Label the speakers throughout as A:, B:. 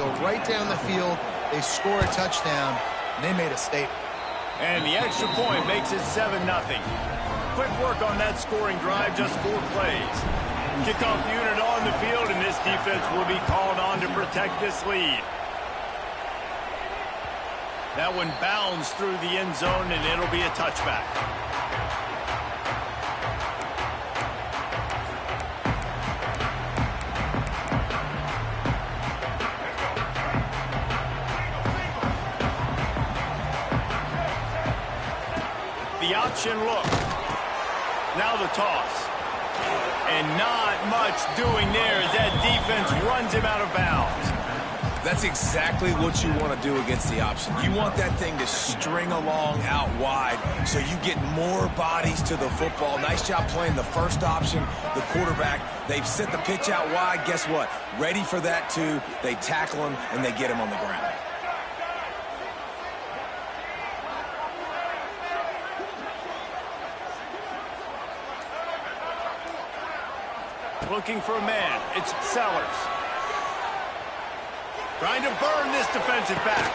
A: go right down the field, they score a touchdown, and they made a statement.
B: And the extra point makes it 7-0. Quick work on that scoring drive, just 4 plays. Kickoff unit on the field, and this defense will be called on to protect this lead. That one bounds through the end zone, and it'll be a touchback. The option look. Now the toss. And not much doing there as that defense runs him out of bounds.
C: That's exactly what you want to do against the option. You want that thing to string along out wide so you get more bodies to the football. Nice job playing the first option, the quarterback. They've set the pitch out wide. Guess what? Ready for that too. They tackle him and they get him on the ground.
B: Looking for a man. It's Sellers. Trying to burn this defensive back.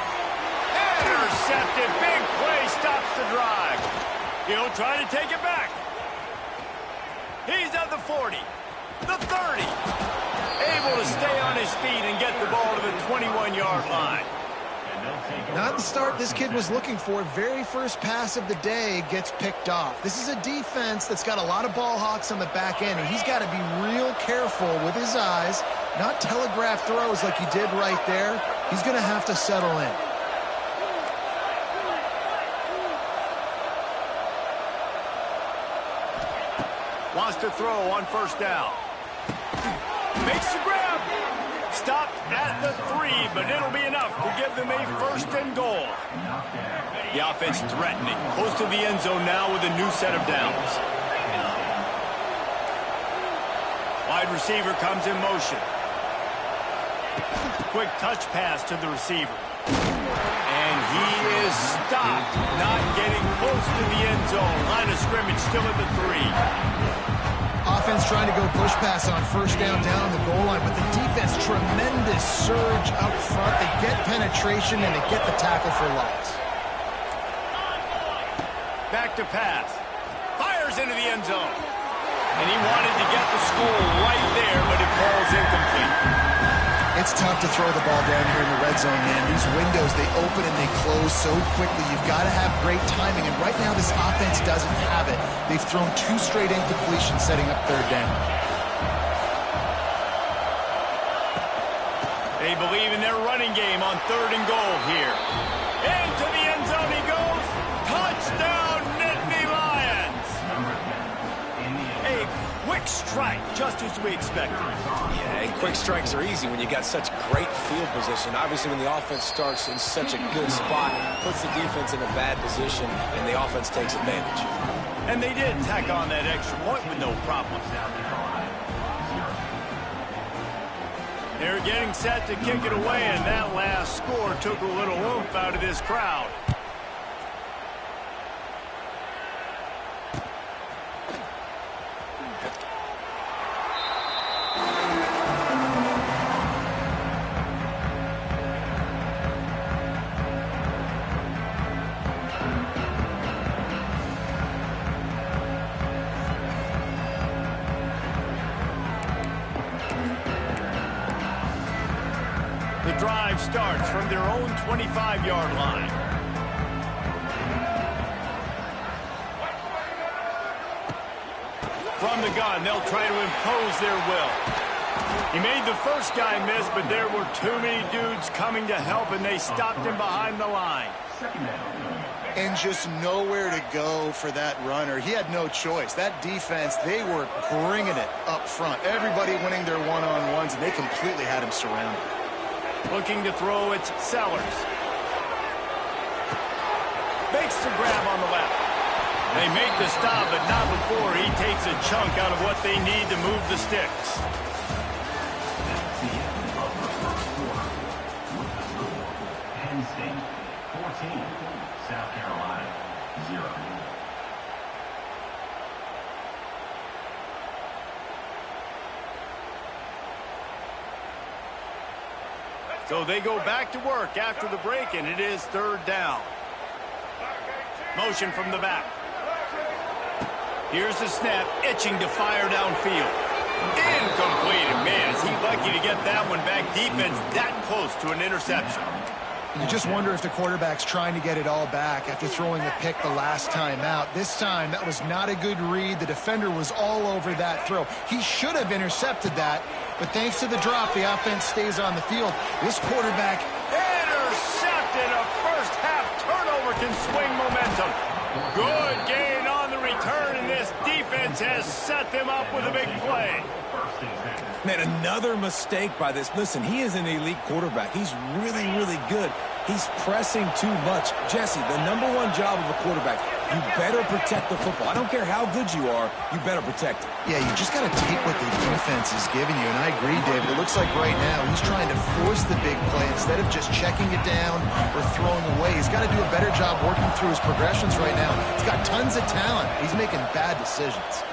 B: Intercepted. Big play stops the drive. He'll try to take it back. He's at the 40. The 30. Able to stay on his feet and get the ball to the 21-yard line.
A: Not the start this kid was looking for. Very first pass of the day gets picked off. This is a defense that's got a lot of ball hawks on the back end, and he's got to be real careful with his eyes, not telegraph throws like he did right there. He's going to have to settle in.
B: Wants to throw on first down. Makes the grab. Stopped at the 3, but it'll be enough to give them a first and goal. The offense threatening. Close to the end zone now with a new set of downs. Wide receiver comes in motion. Quick touch pass to the receiver. And he is stopped. Not getting close to the end zone. Line of scrimmage still at the 3.
A: Offense trying to go push pass on first down on the goal line, but the defense, tremendous surge up front. They get penetration and they get the tackle for loss.
B: Back to pass. Fires into the end zone. And he wanted to get the score right there, but it falls incomplete.
A: It's tough to throw the ball down here in the red zone, man. These windows, they open and they close so quickly. You've got to have great timing, and right now this offense doesn't have it. They've thrown 2 straight incompletions setting up third down.
B: They believe in their running game on third and goal here. Into the end zone he goes. Touchdown, Nittany Lions. A quick strike, just as we expected.
C: Yeah, and quick strikes are easy when you got such great field position. Obviously, when the offense starts in such a good spot, puts the defense in a bad position, and the offense takes advantage.
B: And they did tack on that extra point with no problem. They're getting set to kick it away, and that last score took a little oomph out of this crowd. The drive starts from their own 25-yard line. From the gun, they'll try to impose their will. He made the first guy miss, but there were too many dudes coming to help, and they stopped him behind the line.
A: And just nowhere to go for that runner. He had no choice. That defense, they were bringing it up front. Everybody winning their one-on-ones, and they completely had him surrounded.
B: Looking to throw, it's Sellers. Makes the grab on the left. They make the stop, but not before he takes a chunk out of what they need to move the sticks.
D: Penn State 14, South Carolina 0.
B: So they go back to work after the break, and it is third down. Motion from the back. Here's the snap, itching to fire downfield. Incomplete. And man, is he lucky to get that one back. Defense that close to an interception.
A: You just wonder if the quarterback's trying to get it all back after throwing the pick the last time out. This time, that was not a good read. The defender was all over that throw. He should have intercepted that, but thanks to the drop, the offense stays on the field. This quarterback...
B: Intercepted. A first half turnover can swing momentum. Good gain on the return, and this defense has set them up with a big play.
C: Man, another mistake by this. Listen, he is an elite quarterback. He's really, really good. He's pressing too much. Jesse, the #1 job of a quarterback, you better protect the football. I don't care how good you are, you better protect it.
A: Yeah, you just got to take what the defense is giving you, and I agree, David. It looks like right now he's trying to force the big play instead of just checking it down or throwing away. He's got to do a better job working through his progressions right now. He's got tons of talent. He's making bad decisions.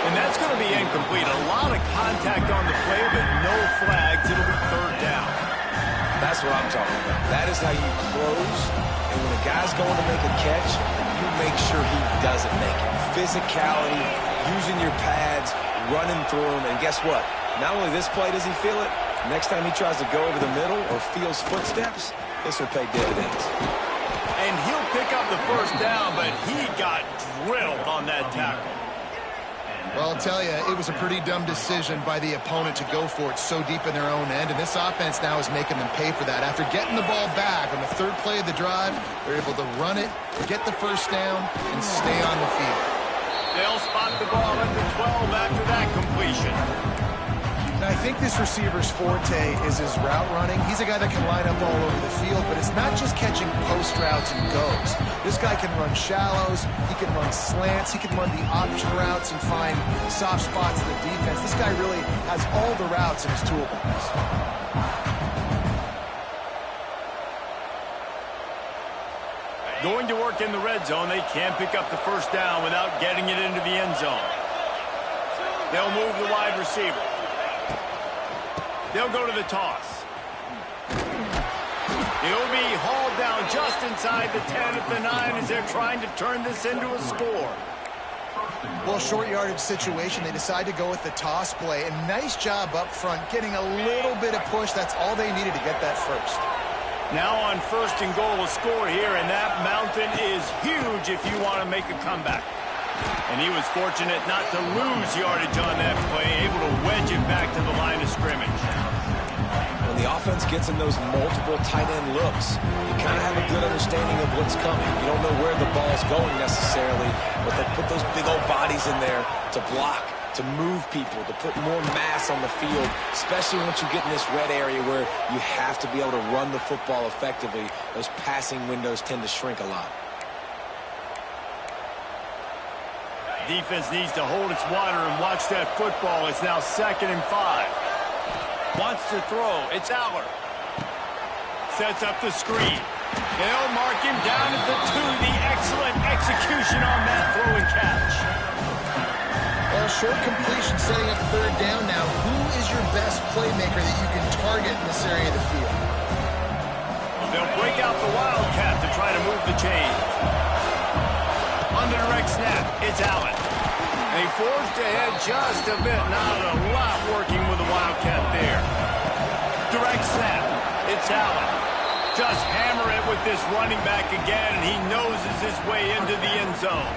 B: And that's going to be incomplete. A lot of contact on the play, but no flags. It'll be third down.
C: That's what I'm talking about. That is how you close. And when a guy's going to make a catch, you make sure he doesn't make it. Physicality, using your pads, running through him. And guess what? Not only this play does he feel it, next time he tries to go over the middle or feels footsteps, this will pay dividends.
B: And he'll pick up the first down, but he got drilled on that tackle.
A: Well, I'll tell you, it was a pretty dumb decision by the opponent to go for it so deep in their own end, and this offense now is making them pay for that. After getting the ball back on the third play of the drive, they're able to run it, get the first down, and stay on the field.
B: They'll spot the ball at the 12 after that completion.
A: Now, I think this receiver's forte is his route running. He's a guy that can line up all over the field, but it's not just catching post routes and goes. This guy can run shallows, he can run slants, he can run the option routes and find soft spots in the defense. This guy really has all the routes in his toolbox.
B: Going to work in the red zone, they can't pick up the first down without getting it into the end zone. They'll move the wide receiver. They'll go to the toss. He'll be hauled down just inside the 10 at the 9 as they're trying to turn this into a score.
A: Well, short yardage situation, they decide to go with the toss play, and nice job up front, getting a little bit of push. That's all they needed to get that first.
B: Now on first and goal, a score here, and that mountain is huge if you want to make a comeback. And he was fortunate not to lose yardage on that play, able to wedge it back to the line of scrimmage.
C: When the offense gets in those multiple tight end looks, you kind of have a good understanding of what's coming. You don't know where the ball's going necessarily, but they put those big old bodies in there to block, to move people, to put more mass on the field, especially once you get in this red area where you have to be able to run the football effectively. Those passing windows tend to shrink a lot.
B: Defense needs to hold its water and watch that football. It's now 2nd and 5. Wants to throw. It's Aller. Sets up the screen. They'll mark him down at the 2. The excellent execution on that throw and catch.
A: Well, short completion setting up third down now. Who is your best playmaker that you can target in this area of the field?
B: They'll break out the Wildcat to try to move the chain. On the direct snap, it's Allen. They forged ahead just a bit. Not a lot working with the Wildcat there. Direct snap, it's Allen. Just hammer it with this running back again, and he noses his way into the end zone.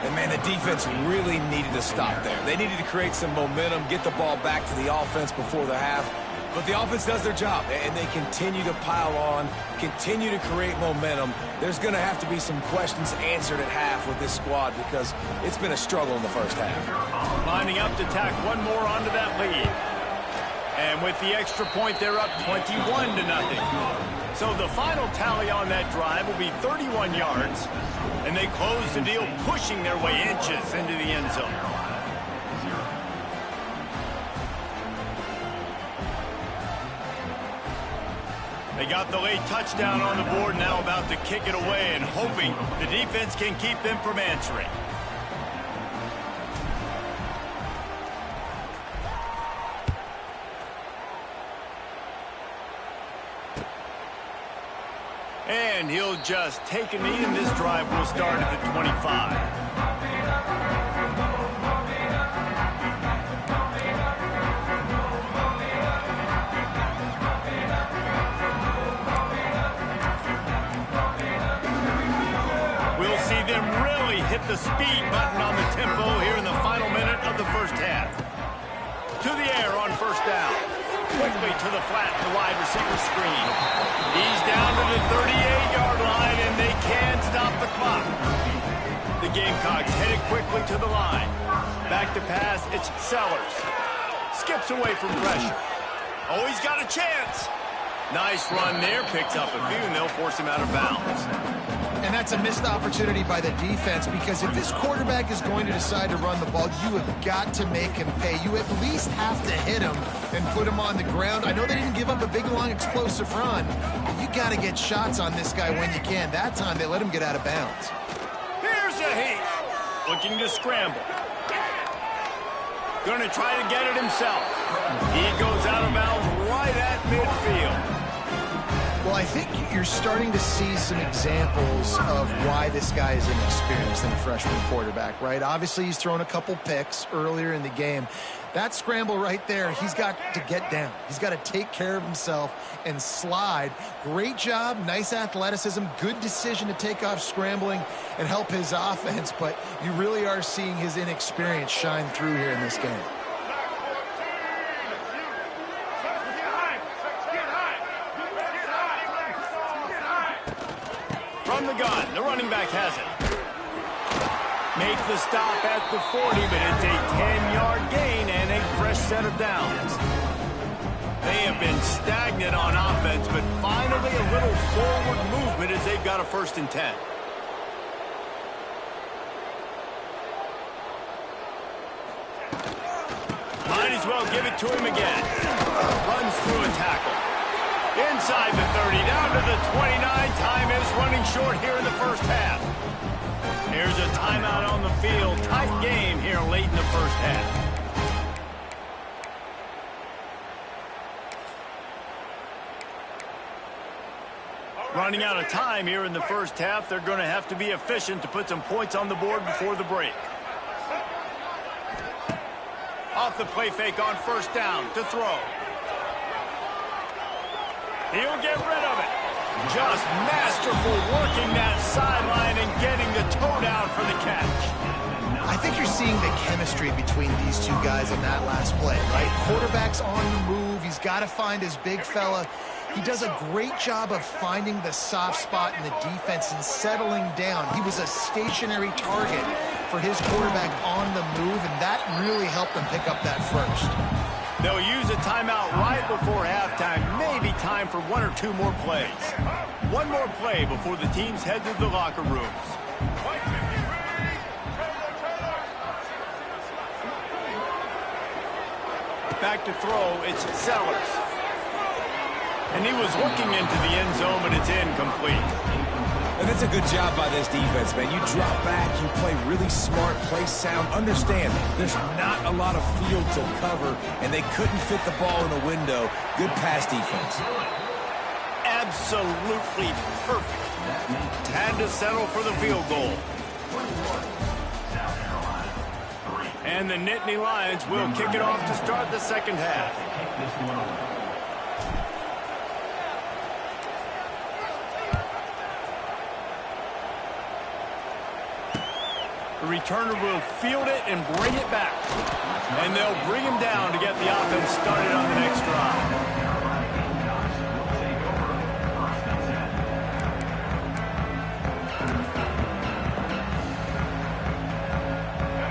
C: And, man, the defense really needed to stop there. They needed to create some momentum, get the ball back to the offense before the half. But the offense does their job, and they continue to pile on, continue to create momentum. There's going to have to be some questions answered at half with this squad because it's been a struggle in the first half.
B: Lining up to tack one more onto that lead. And with the extra point, they're up 21-0. So the final tally on that drive will be 31 yards, and they close the deal, pushing their way inches into the end zone. They got the late touchdown on the board, now about to kick it away and hoping the defense can keep them from answering. And he'll just take a knee, and this drive will start at the 25. We'll see them really hit the speed button on the tempo here in the final minute of the first half. To the air on first down. Quickly to the flat, the wide receiver screen. He's down to the 38-yard line, and they can't stop the clock. The Gamecocks headed quickly to the line. Back to pass, it's Sellers. Skips away from pressure. Oh, he's got a chance. Nice run there, picks up a few, and they'll force him out of bounds.
A: And that's a missed opportunity by the defense, because if this quarterback is going to decide to run the ball, you have got to make him pay. You at least have to hit him and put him on the ground. I know they didn't give up a big, long, explosive run, but you got to get shots on this guy when you can. That time, they let him get out of bounds.
B: Here's a heat. Looking to scramble. Going to try to get it himself. He goes out of bounds right at midfield.
A: Well, I think you're starting to see some examples of why this guy is inexperienced in a freshman quarterback, right? Obviously, he's thrown a couple picks earlier in the game. That scramble right there, he's got to get down. He's got to take care of himself and slide. Great job, nice athleticism, good decision to take off scrambling and help his offense, but you really are seeing his inexperience shine through here in this game.
B: From the gun, the running back has it. Make the stop at the 40, but it's a 10-yard gain and a fresh set of downs. They have been stagnant on offense, but finally a little forward movement as they've got a 1st and 10. Might as well give it to him again. Runs through a tackle. Inside the 30, down to the 29. Time is running short here in the first half. Here's a timeout on the field. Tight game here late in the first half. Running out of time here in the first half. They're going to have to be efficient to put some points on the board before the break. Off the play fake on first down to throw. He'll get rid of it. Just masterful working that sideline and getting the toe down for the catch.
A: I think you're seeing the chemistry between these two guys in that last play, right? Quarterback's on the move. He's got to find his big fella. He does a great job of finding the soft spot in the defense and settling down. He was a stationary target for his quarterback on the move, and that really helped them pick up that first.
B: They'll use a timeout right before halftime. Maybe time for 1 or 2 more plays. One more play before the teams head to the locker rooms. Back to throw, it's Sellers. And he was looking into the end zone, but it's incomplete.
C: And that's a good job by this defense, man. You drop back, you play really smart, play sound. Understand, there's not a lot of field to cover, and they couldn't fit the ball in the window. Good pass defense.
B: Absolutely perfect. Had to settle for the field goal. And the Nittany Lions will kick it off to start the second half. The returner will field it and bring it back. And they'll bring him down to get the offense started on the next drive.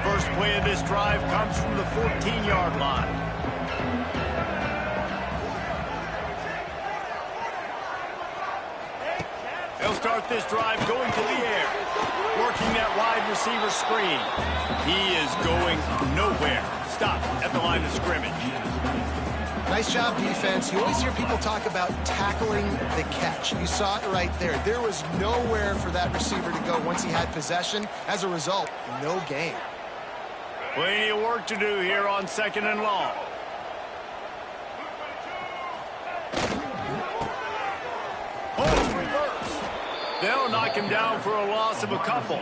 B: First play of this drive comes from the 14-yard line. They'll start this drive going to the air. Working that wide receiver screen. He is going nowhere. Stop at the line of scrimmage.
A: Nice job, defense. You always hear people talk about tackling the catch. You saw it right there. There was nowhere for that receiver to go once he had possession. As a result, no gain.
B: Plenty of work to do here on 2nd and long. Oh, reverse. They'll knock him down for a loss of a couple.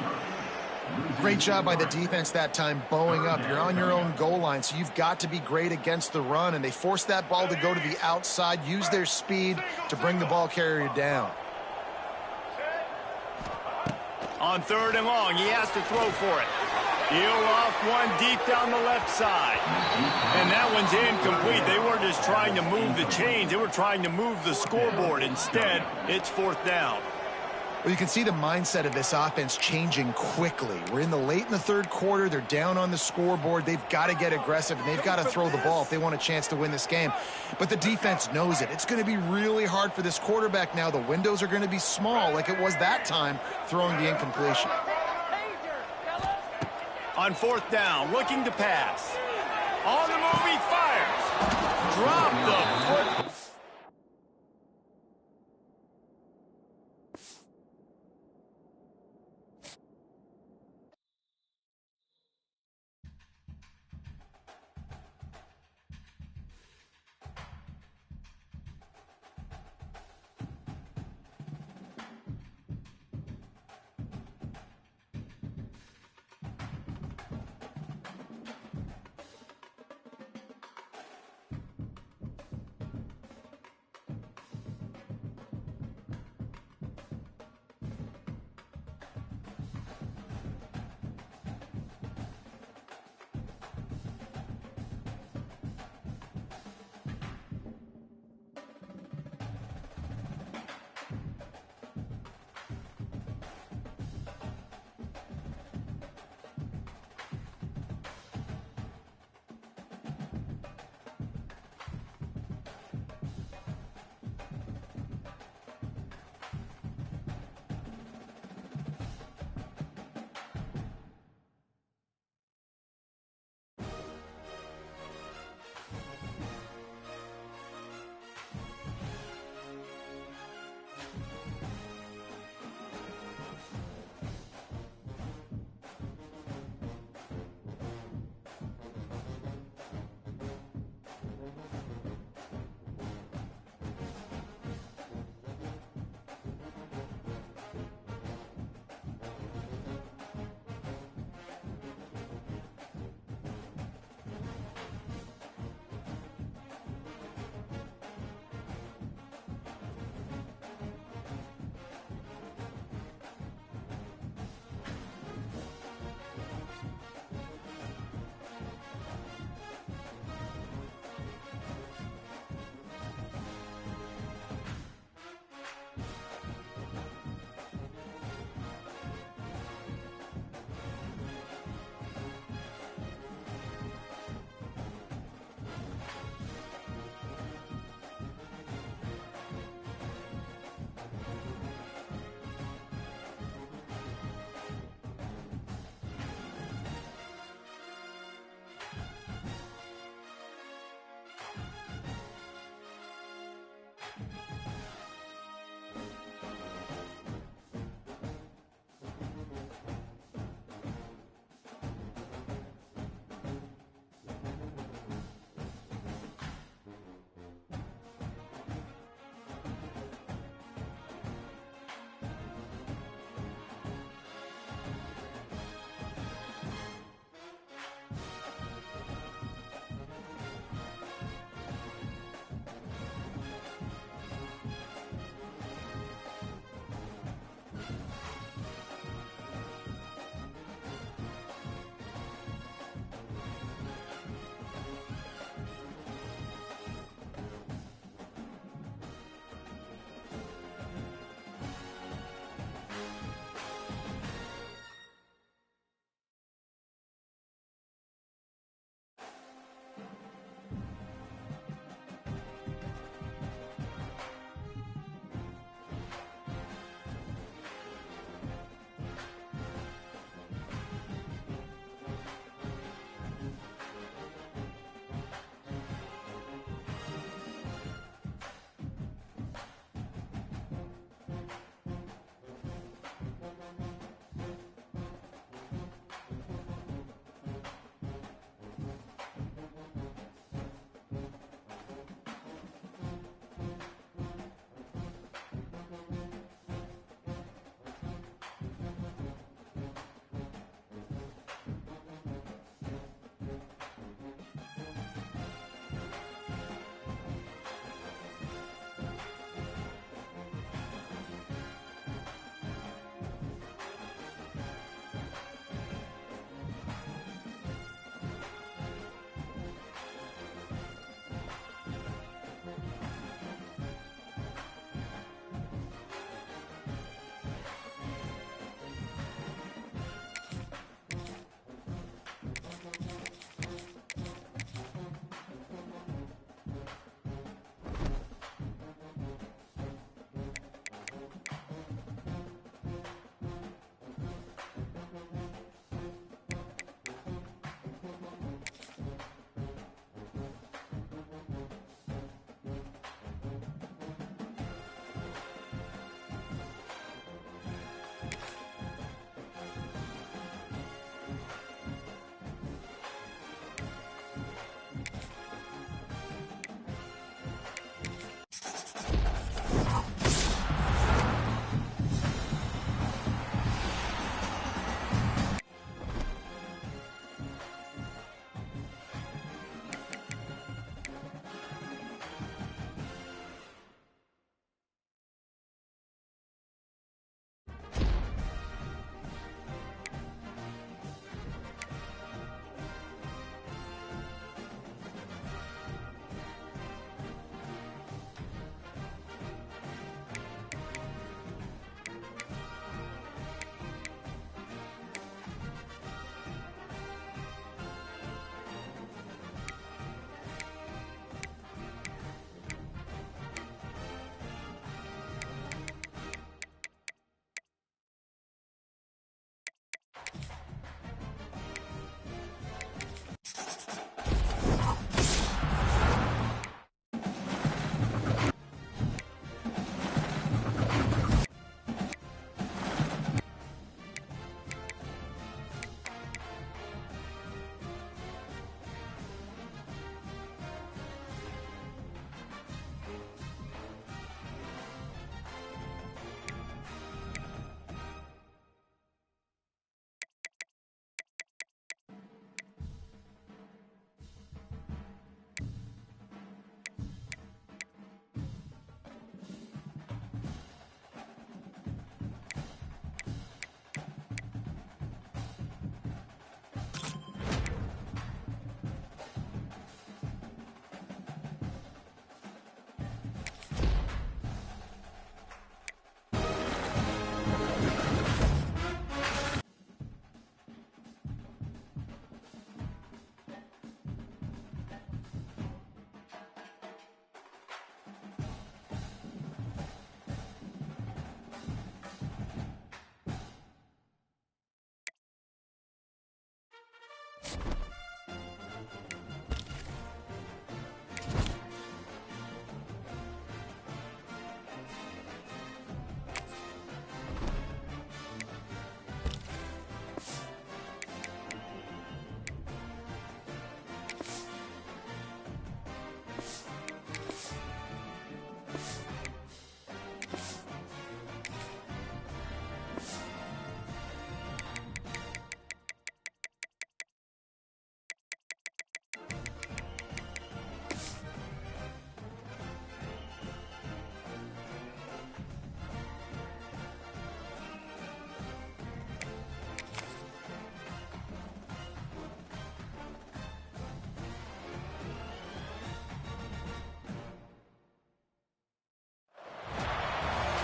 A: Great job by the defense that time, bowing up. You're on your own goal line, so you've got to be great against the run, and they forced that ball to go to the outside, use their speed to bring the ball carrier down.
B: On 3rd and long, he has to throw for it. He'll off one deep down the left side. And that one's incomplete. They weren't just trying to move the chains. They were trying to move the scoreboard. Instead, it's 4th down.
A: Well, you can see the mindset of this offense changing quickly. We're in the late in the 3rd quarter. They're down on the scoreboard. They've got to get aggressive, and they've got to throw the ball if they want a chance to win this game. But the defense knows it. It's going to be really hard for this quarterback now. The windows are going to be small like it was that time throwing the incompletion.
B: On 4th down, looking to pass. On the move, he fires. Drop the foot.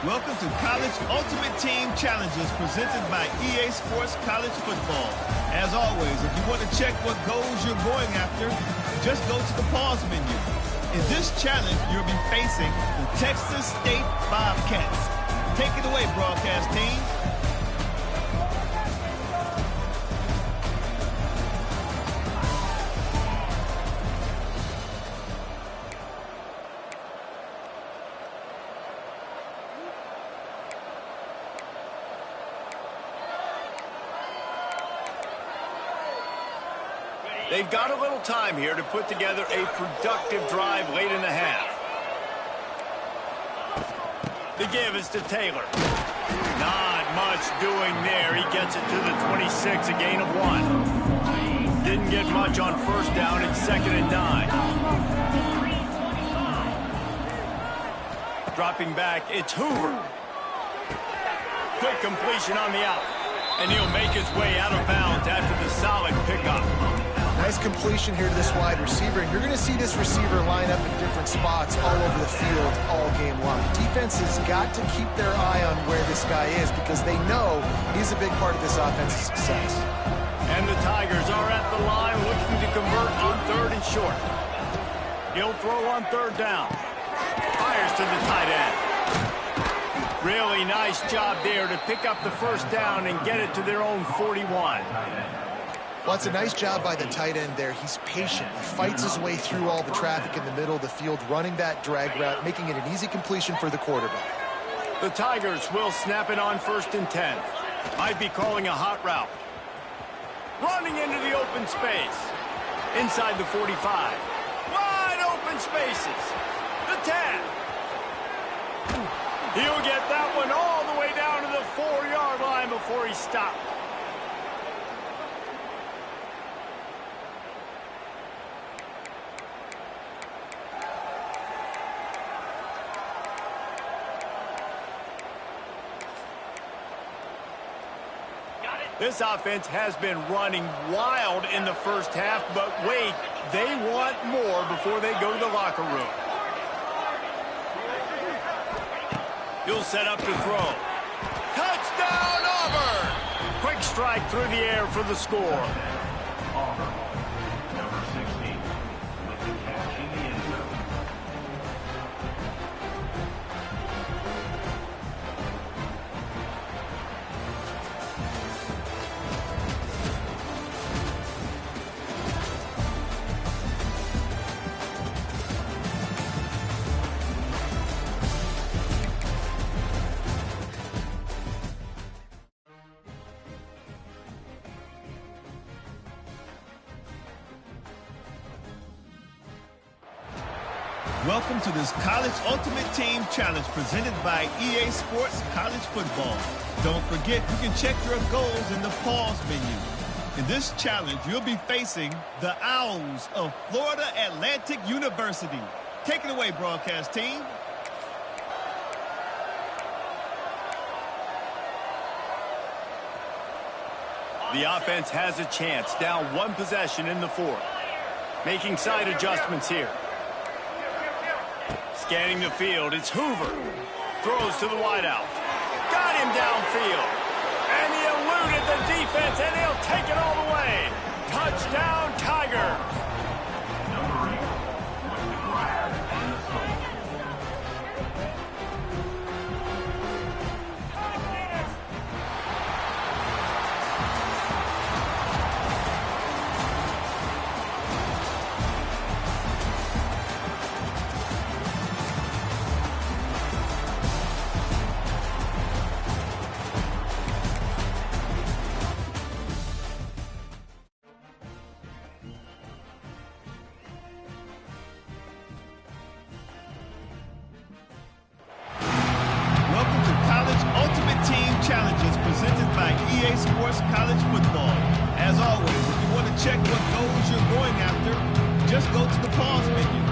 E: Welcome to College Ultimate Team Challenges presented by EA Sports College Football. As always, if you want to check what goals you're going after, just go to the pause menu. In this challenge, you'll be facing the Texas State Bobcats. Take it away, broadcast team.
B: They've got a little time here to put together a productive drive late in the half. The give is to Taylor. Not much doing there. He gets it to the 26, a gain of 1. Didn't get much on first down. It's 2nd and 9. Dropping back, it's Hoover. Quick completion on the out. And he'll make his way out of bounds after the solid pickup.
A: Nice completion here to this wide receiver, and you're going to see this receiver line up in different spots all over the field all game long. Defense has got to keep their eye on where this guy is because they know he's a big part of this offense's success.
B: And the Tigers are at the line looking to convert on 3rd and short. He'll throw on 3rd down. Fires to the tight end. Really nice job there to pick up the first down and get it to their own 41.
A: Well, it's a nice job by the tight end there. He's patient. He fights his way through all the traffic in the middle of the field, running that drag route, making it an easy completion for the quarterback.
B: The Tigers will snap it on 1st and 10. Might be calling a hot route. Running into the open space. Inside the 45. Wide open spaces. The 10. He'll get that one all the way down to the 4-yard line before he stopped. This offense has been running wild in the first half, but wait, they want more before they go to the locker room. He'll set up to throw. Touchdown, Auburn! Quick strike through the air for the score.
D: Auburn, number 60, with the catch in the end zone.
E: Welcome to this College Ultimate Team Challenge presented by EA Sports College Football. Don't forget, you can check your goals in the pause menu. In this challenge, you'll be facing the Owls of Florida Atlantic University. Take it away, broadcast team.
B: The offense has a chance, down 1 possession in the 4th. Making side adjustments here. Scanning the field, it's Hoover. Throws to the wideout. Got him downfield. And he eluded the defense, and he'll take it all the way. Touchdown, Tigers.
D: Number 8, with the grab and the score.
E: Challenges presented by EA Sports College Football. As always, if you want to check what goals you're going after, just go to the pause menu.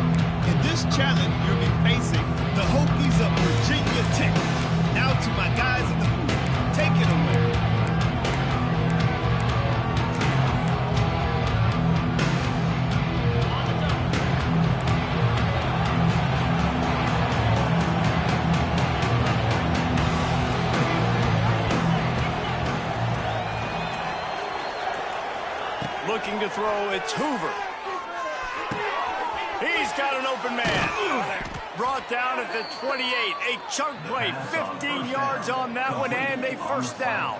E: In this challenge, you'll be facing the Hokies of Virginia Tech. Now to my guys in the booth. Take it away.
B: Looking to throw, it's Hoover. He's got an open man. Brought down at the 28. A chunk play, 15 yards on that one, and a first down.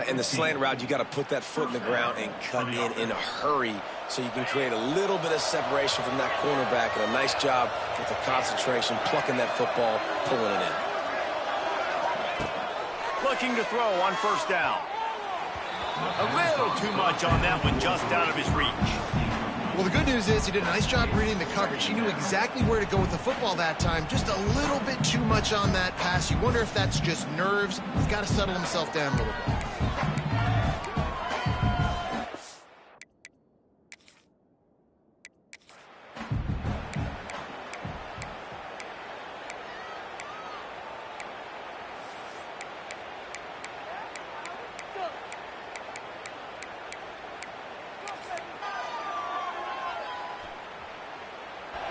C: In the slant route, you got to put that foot in the ground and cut in a hurry so you can create a little bit of separation from that cornerback. And a nice job with the concentration, plucking that football, pulling it in.
B: Looking to throw on first down. A little too much on that one, just out of his reach.
A: Well, the good news is he did a nice job reading the coverage. He knew exactly where to go with the football that time. Just a little bit too much on that pass. You wonder if that's just nerves. He's got to settle himself down a little bit.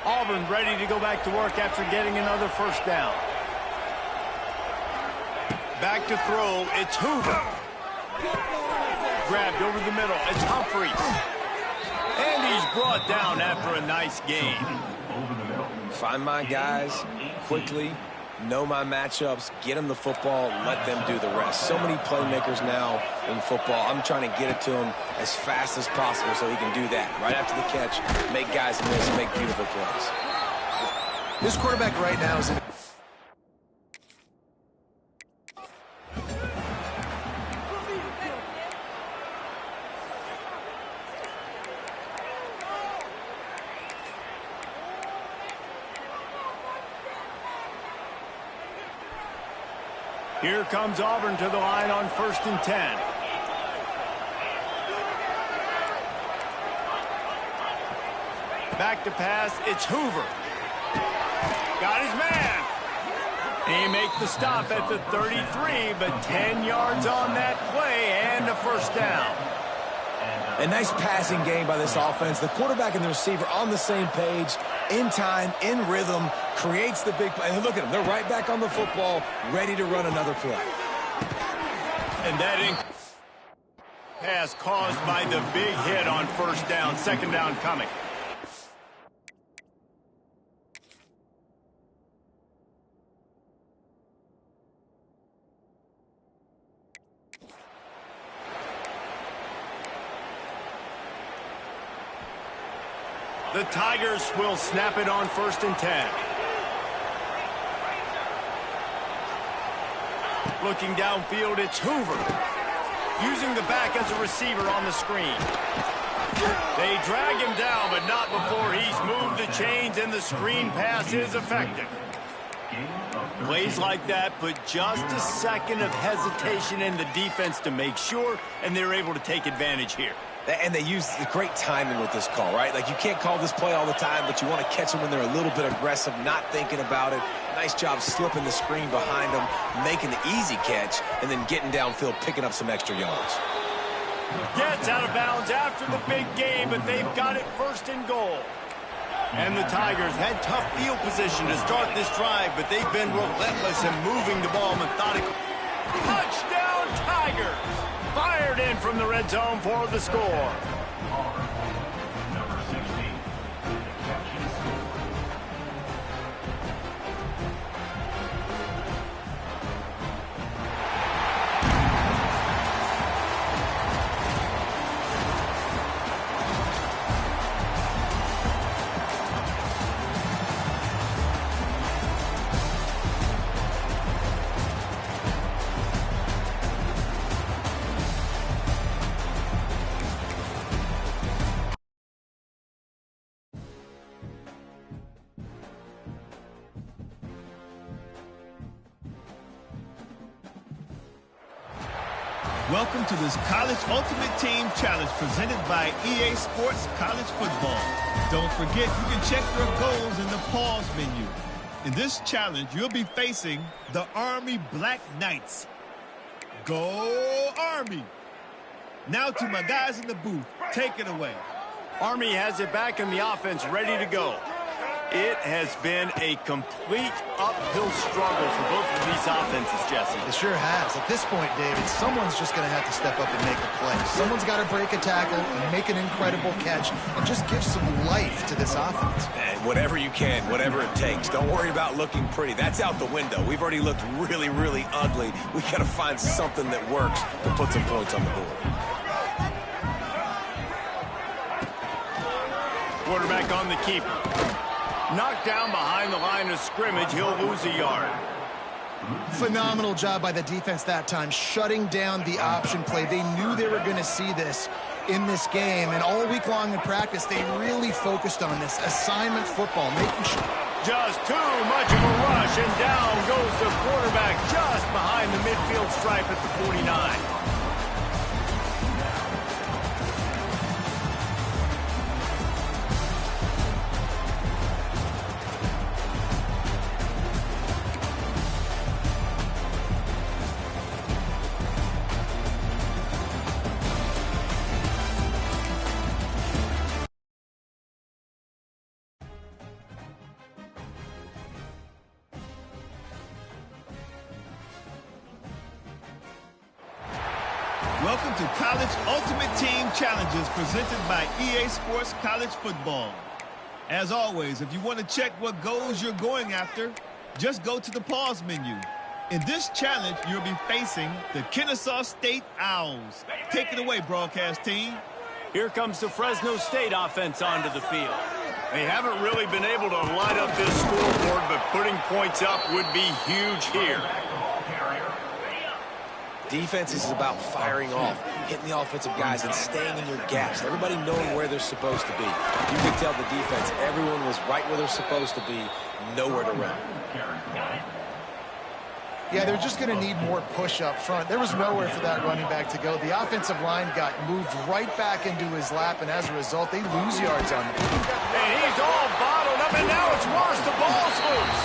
B: Auburn ready to go back to work after getting another first down. Back to throw, it's Hoover. Grabbed over the middle, it's Humphreys. And he's brought down after a nice gain.
C: Find my guys quickly, know my matchups, get them the football, let them do the rest. So many playmakers now in football. I'm trying to get it to him as fast as possible so he can do that. Right after the catch, make guys miss, make beautiful plays.
A: This quarterback right now is in...
B: Here comes Auburn to the line on 1st and 10. Back to pass, it's Hoover. Got his man. He makes the stop at the 33, but 10 yards on that play and a first down.
C: A nice passing game by this offense. The quarterback and the receiver on the same page, in time, in rhythm, creates the big play. And look at them. They're right back on the football, ready to run another play.
B: And that pass caused by the big hit on first down. Second down coming. The Tigers will snap it on 1st and 10. Looking downfield, it's Hoover. Using the back as a receiver on the screen. They drag him down, but not before he's moved the chains, and the screen pass is effective. Plays like that put just a second of hesitation in the defense to make sure, and they're able to take advantage here.
C: And they use the great timing with this call, right? Like, you can't call this play all the time, but you want to catch them when they're a little bit aggressive, not thinking about it. Nice job slipping the screen behind them, making the easy catch, and then getting downfield, picking up some extra yards.
B: Gets out of bounds after the big game, but they've got it 1st and goal. And the Tigers had tough field position to start this drive, but they've been relentless in moving the ball methodically. Touchdown, Tigers! Fired in from the red zone for the score.
D: Number 16.
E: Welcome to this College Ultimate Team Challenge presented by EA Sports College Football. Don't forget, you can check your goals in the pause menu. In this challenge, you'll be facing the Army Black Knights. Go Army! Now to my guys in the booth, take it away.
B: Army has it back in the offense, ready to go. It has been a complete uphill struggle for both of these offenses, Jesse.
A: It sure has. At this point, David, someone's just going to have to step up and make a play. Someone's got to break a tackle, make an incredible catch, and just give some life to this offense.
C: And whatever you can, whatever it takes. Don't worry about looking pretty. That's out the window. We've already looked really, really ugly. We got to find something that works to put some points on the board.
B: Quarterback on the keeper. Knocked down behind the line of scrimmage. He'll lose a yard.
A: Phenomenal job by the defense that time, shutting down the option play. They knew they were going to see this in this game, and all week long in practice, they really focused on this assignment football, making sure.
B: Just too much of a rush, and down goes the quarterback just behind the midfield stripe at the 49.
E: Welcome to College Ultimate Team Challenges presented by EA Sports College Football. As always, if you want to check what goals you're going after, just go to the pause menu. In this challenge, you'll be facing the Kennesaw State Owls. Take it away, broadcast team.
B: Here comes the Fresno State offense onto the field. They haven't really been able to light up this scoreboard, but putting points up would be huge here.
C: Defense is about firing off, hitting the offensive guys, and staying in your gaps. Everybody knowing where they're supposed to be. You can tell the defense, everyone was right where they're supposed to be, nowhere to run.
A: Yeah, they're just going to need more push up front. There was nowhere for that running back to go. The offensive line got moved right back into his lap, and as a result, they lose yards on him.
B: And he's all bottled up, and now it's worse. The ball's loose.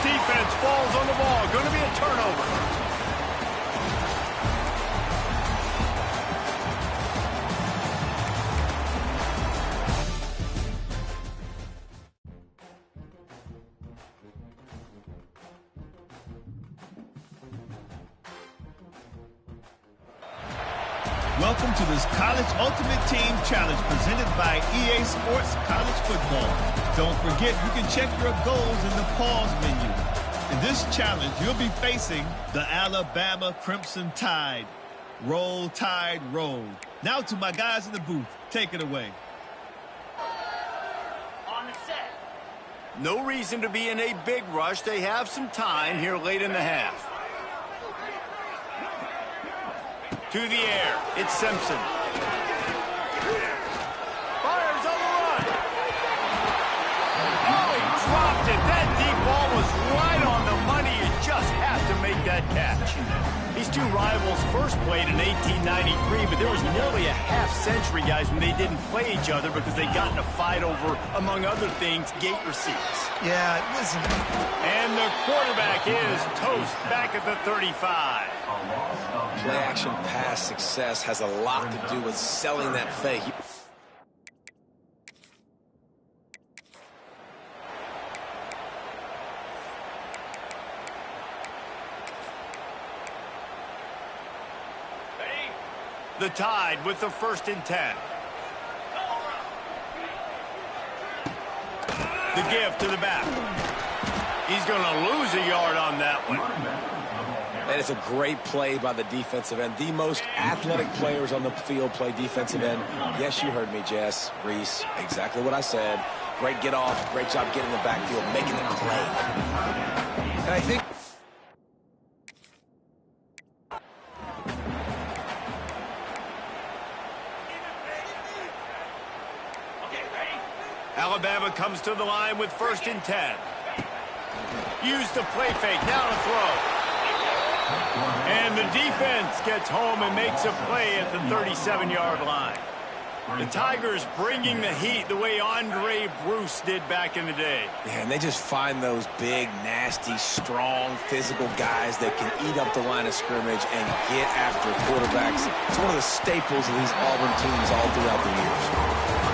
B: Defense falls on the ball. Going to be a turnover.
E: Welcome to this College Ultimate Team Challenge presented by EA Sports College Football. Don't forget, you can check your goals in the pause menu. In this challenge, you'll be facing the Alabama Crimson Tide. Roll, Tide, roll. Now to my guys in the booth. Take it away.
B: On the set. No reason to be in a big rush. They have some time here late in the half. To the air, it's Simpson. Fires on the run. Oh, he dropped it. That deep ball was right on the money. You just have to make that catch. These two rivals first played in 1893, but there was nearly a half-century, guys, when they didn't play each other because they got in a fight over, among other things, gate receipts.
A: Yeah, listen.
B: And the quarterback is toast back at the 35.
C: Play-action pass success has a lot to do with selling that fake.
B: The Tide with the 1st and 10. The give to the back. He's going to lose a yard on that one.
C: And it's a great play by the defensive end. The most athletic players on the field play defensive end. Yes, you heard me, Jess, Reese. Exactly what I said. Great get off. Great job getting the backfield, making the play.
A: And I think
B: Alabama comes to the line with 1st and 10. Use the play fake. Now to throw. And the defense gets home and makes a play at the 37-yard line. The Tigers bringing the heat the way Andre Bruce did back in the day.
C: Yeah, and they just find those big, nasty, strong, physical guys that can eat up the line of scrimmage and get after quarterbacks. It's one of the staples of these Auburn teams all throughout the years.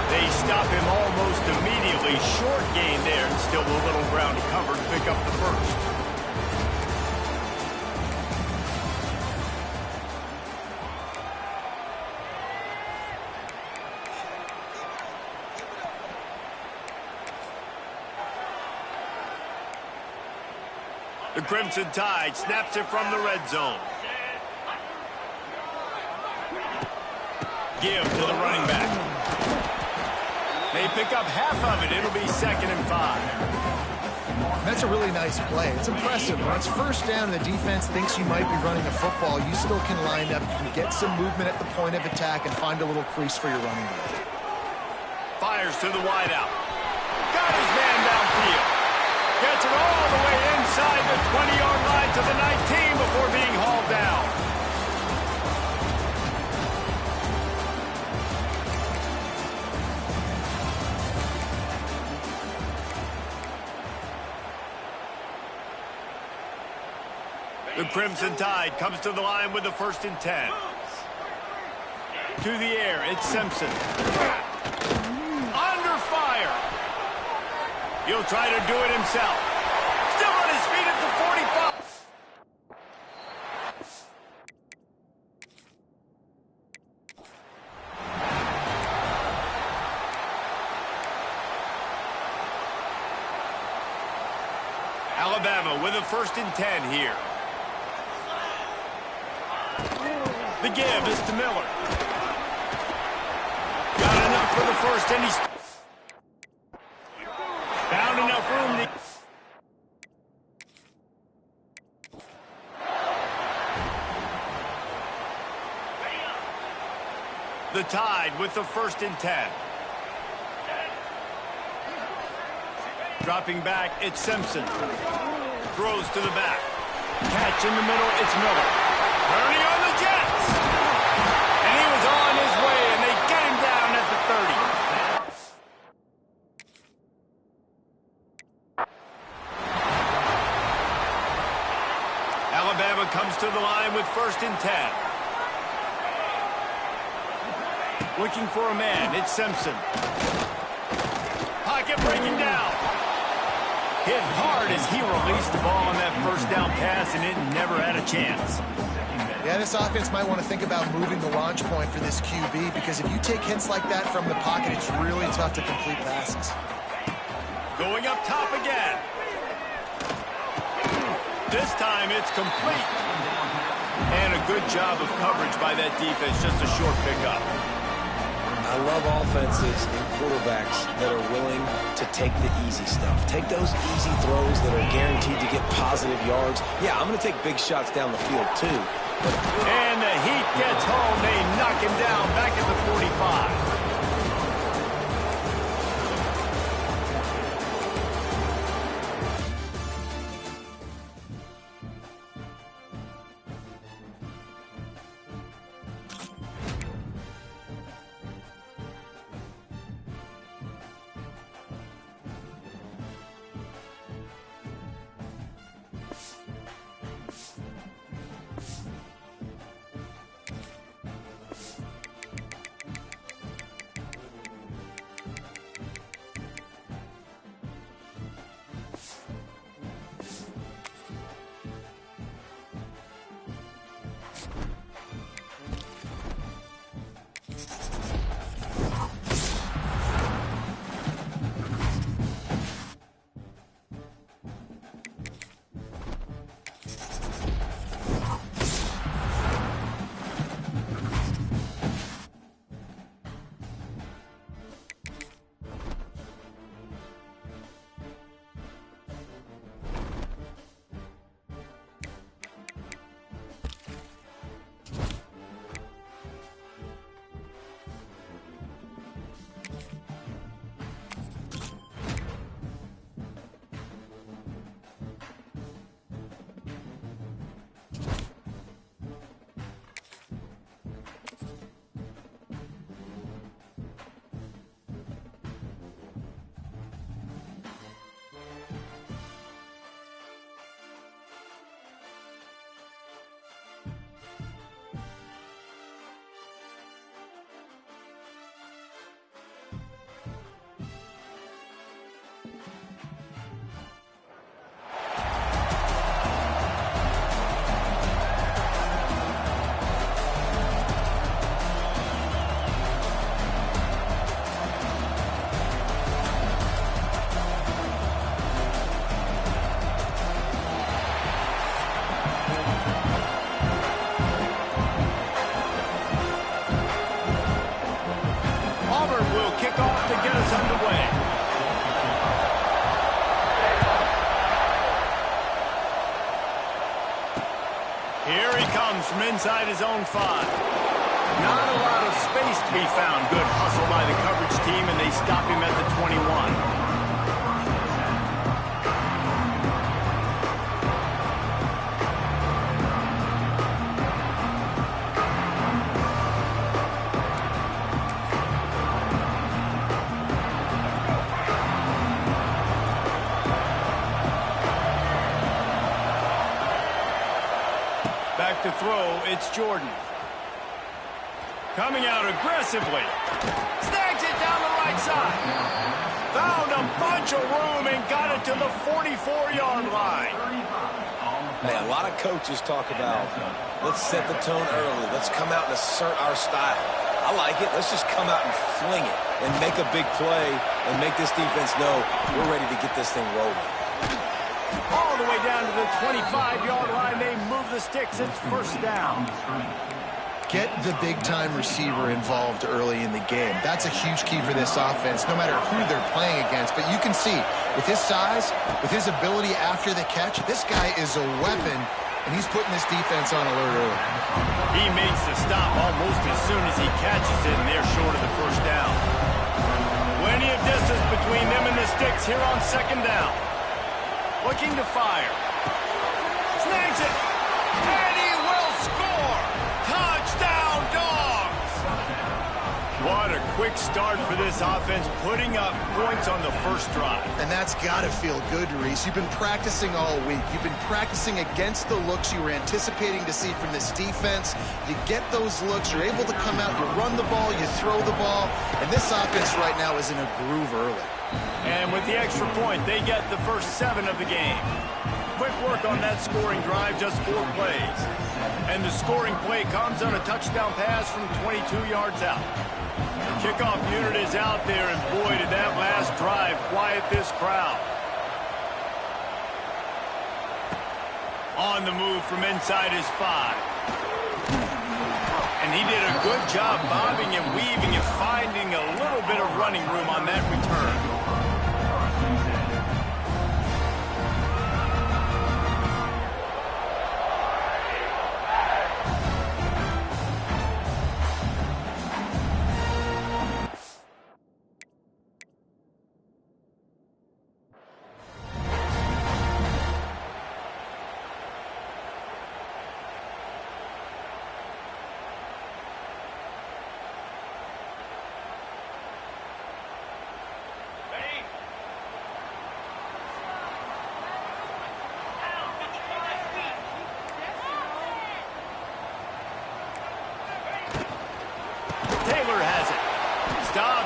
B: They stop him almost immediately. Short gain there, and still a little ground to cover to pick up the first. The Crimson Tide snaps it from the red zone. Give to the running back. They pick up half of it. It'll be 2nd and 5.
A: That's a really nice play. It's impressive. When it's first down and the defense thinks you might be running a football, you still can line up. You can get some movement at the point of attack and find a little crease for your running back.
B: Fires to the wideout. Got his man downfield. Gets it all the way inside the 20-yard line to the 19 before being hauled down. The Crimson Tide comes to the line with the 1st and 10. To the air, it's Simpson. Under fire. He'll try to do it himself. Still on his feet at the 45. Alabama with a 1st and 10 here. The give is to Miller. Got enough for the first, and he's found enough room to... The Tide with the 1st and 10. Dropping back, it's Simpson. Throws to the back. Catch in the middle, it's Miller. Turning on the Jets. And he was on his way, and they get him down at the 30. Alabama comes to the line with 1st and 10. Looking for a man, it's Simpson. Pocket breaking down. Hit hard as he released the ball on that 1st down pass, and it never had a chance.
A: Yeah, this offense might want to think about moving the launch point for this QB, because if you take hits like that from the pocket, it's really tough to complete passes.
B: Going up top again. This time it's complete. And a good job of coverage by that defense, just a short pickup.
C: I love offenses and quarterbacks that are willing to take the easy stuff. Take those easy throws that are guaranteed to get positive yards. Yeah, I'm going to take big shots down the field too.
B: And the heat gets home. They knock him down back at the 45. moves from inside his own 5. Not a lot of space to be found. Good hustle by the coverage team, and they stop him at the 21. Back to throw, it's Jordan. Coming out aggressively. Snags it down the right side. Found a bunch of room and got it to the 44-yard line.
C: Hey, a lot of coaches talk about, let's set the tone early. Let's come out and assert our style. I like it. Let's just come out and fling it and make a big play and make this defense know we're ready to get this thing rolling.
B: All the way down to the 25-yard line. They move the sticks. It's first down.
A: Get the big-time receiver involved early in the game. That's a huge key for this offense, no matter who they're playing against. But you can see, with his size, with his ability after the catch, this guy is a weapon, and he's putting this defense on alert early.
B: He makes the stop almost as soon as he catches it, and they're short of the first down. Plenty of distance between them and the sticks here on second down. Looking to fire. Snags it. And he will score. Touchdown, Dogs. What a quick start for this offense, putting up points on the first drive.
A: And that's got to feel good, Reese. You've been practicing all week. You've been practicing against the looks you were anticipating to see from this defense. You get those looks. You're able to come out. You run the ball. You throw the ball. And this offense right now is in a groove early.
B: And with the extra point, they get the first 7 of the game. Quick work on that scoring drive, just 4 plays. And the scoring play comes on a touchdown pass from 22 yards out. The kickoff unit is out there, and boy, did that last drive quiet this crowd. On the move from inside his 5. And he did a good job bobbing and weaving and finding a little bit of running room on that return.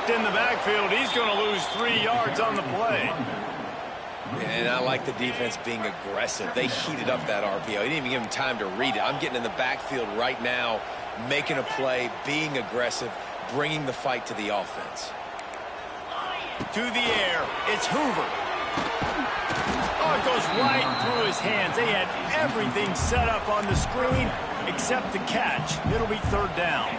B: In the backfield, he's going to lose 3 yards on the play.
C: And I like the defense being aggressive. They heated up that RPO. He didn't even give him time to read it. I'm getting in the backfield right now, making a play, being aggressive, bringing the fight to the offense.
B: To the air, it's Hoover. Oh, it goes right through his hands. They had everything set up on the screen except the catch. It'll be third down.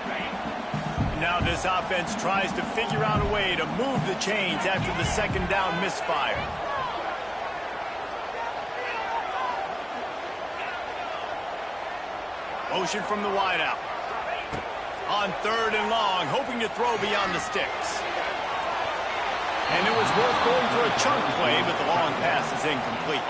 B: Now this offense tries to figure out a way to move the chains after the second down misfire. Motion from the wideout. On third and long, hoping to throw beyond the sticks. And it was worth going for a chunk play, but the long pass is incomplete.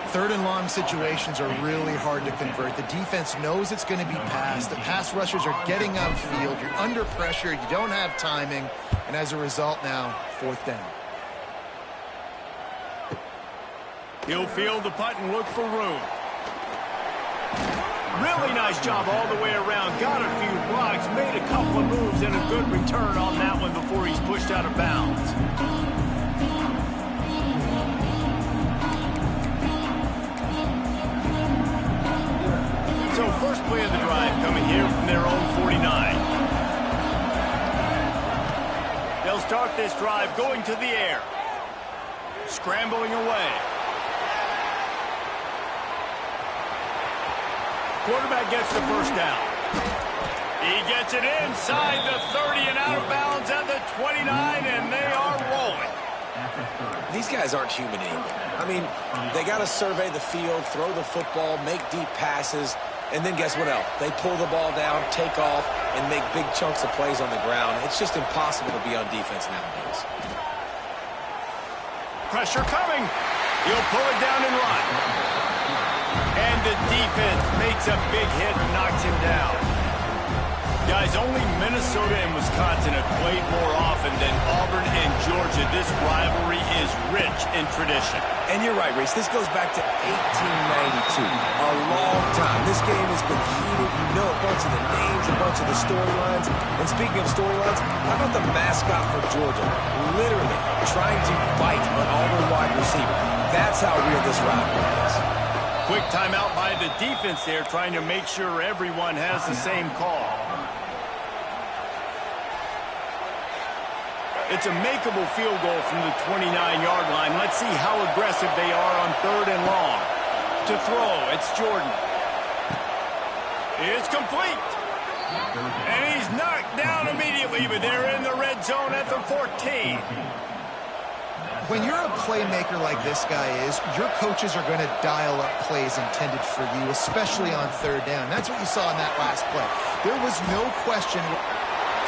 A: Third and long situations are really hard to convert. The defense knows it's going to be passed. The pass rushers are getting upfield. You're under pressure. You don't have timing. And as a result now, fourth down.
B: He'll field the punt and look for room. Really nice job all the way around. Got a few blocks, made a couple of moves, and a good return on that one before he's pushed out of bounds. So first play of the drive coming here from their own 49. They'll start this drive going to the air. Scrambling away. Quarterback gets the first down. He gets it inside the 30 and out of bounds at the 29, and they are rolling.
C: These guys aren't human anymore. I mean, they got to survey the field, throw the football, make deep passes. And then guess what else? They pull the ball down, take off, and make big chunks of plays on the ground. It's just impossible to be on defense nowadays.
B: Pressure coming. He'll pull it down and run. And the defense makes a big hit and knocks him down. Guys, only Minnesota and Wisconsin have played more often than Auburn and Georgia. This rivalry is rich in tradition.
C: And you're right, Reese. This goes back to 1892. A long time. This game has been heated. You know a bunch of the names, a bunch of the storylines. And speaking of storylines, how about the mascot for Georgia? Literally trying to bite an Auburn wide receiver. That's how real this rivalry is.
B: Quick timeout by the defense there, trying to make sure everyone has the same call. It's a makeable field goal from the 29-yard line. Let's see how aggressive they are on 3rd and long. To throw, it's Jordan. It's complete. And he's knocked down immediately, but they're in the red zone at the 14.
A: When you're a playmaker like this guy is, your coaches are going to dial up plays intended for you, especially on 3rd down. That's what you saw in that last play. There was no question.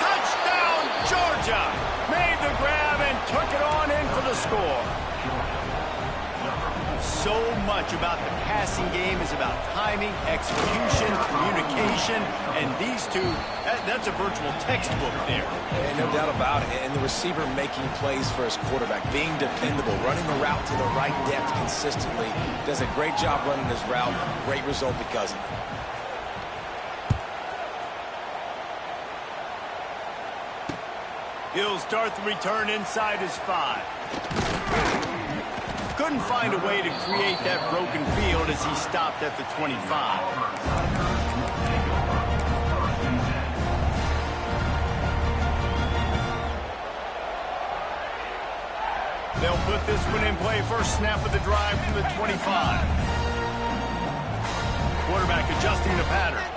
B: Touchdown, Georgia! Made the grab and took it on in for the score. So much about the passing game is about timing, execution, communication, and these two, that's a virtual textbook there.
C: And no doubt about it. And the receiver making plays for his quarterback, being dependable, running the route to the right depth consistently. Does a great job running his route. Great result because of it.
B: He'll start the return inside his 5. Couldn't find a way to create that broken field as he stopped at the 25. They'll put this one in play. First snap of the drive from the 25. Quarterback adjusting the pattern.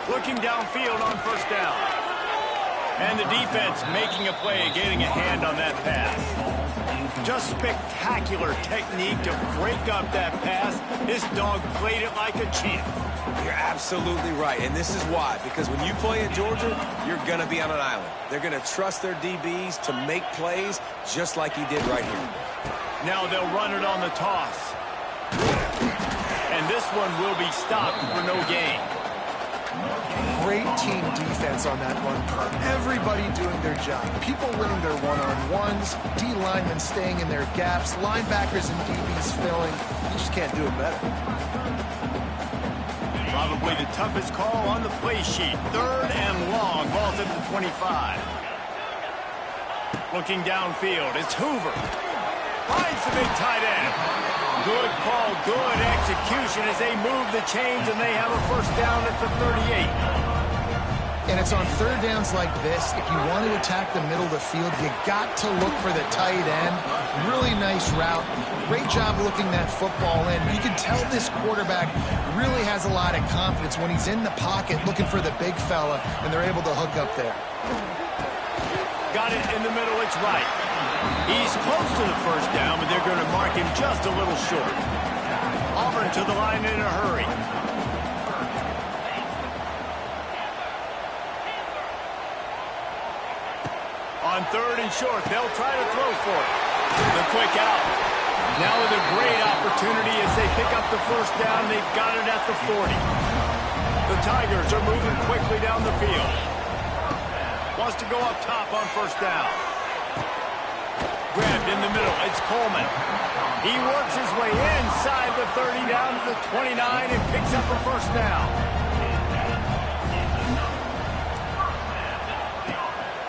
B: Looking downfield on 1st down. And the defense making a play, getting a hand on that pass. Just spectacular technique to break up that pass. This dog played it like a champ.
C: You're absolutely right, and this is why. Because when you play at Georgia, you're going to be on an island. They're going to trust their DBs to make plays just like he did right here.
B: Now they'll run it on the toss. And this one will be stopped for no gain.
A: Great team defense on that run part. Everybody doing their job. People winning their one-on-ones, D-linemen staying in their gaps, linebackers and DBs filling. You just can't do it better.
B: Probably the toughest call on the play sheet. 3rd and long, ball to the 25. Looking downfield, it's Hoover. Finds the big tight end. Good call, good execution as they move the chains and they have a 1st down at the 38.
A: And it's on 3rd downs like this. If you want to attack the middle of the field, you got to look for the tight end. Really nice route. Great job looking that football in. You can tell this quarterback really has a lot of confidence when he's in the pocket looking for the big fella, and they're able to hook up there.
B: Got it in the middle, it's right. He's close to the 1st down, but they're going to mark him just a little short. Auburn to the line in a hurry. On 3rd and short, they'll try to throw for it. The quick out. Now with a great opportunity as they pick up the 1st down, they've got it at the 40. The Tigers are moving quickly down the field. Wants to go up top on 1st down. Grabbed in the middle, it's Coleman. He works his way inside the 30 down to the 29 and picks up a 1st down.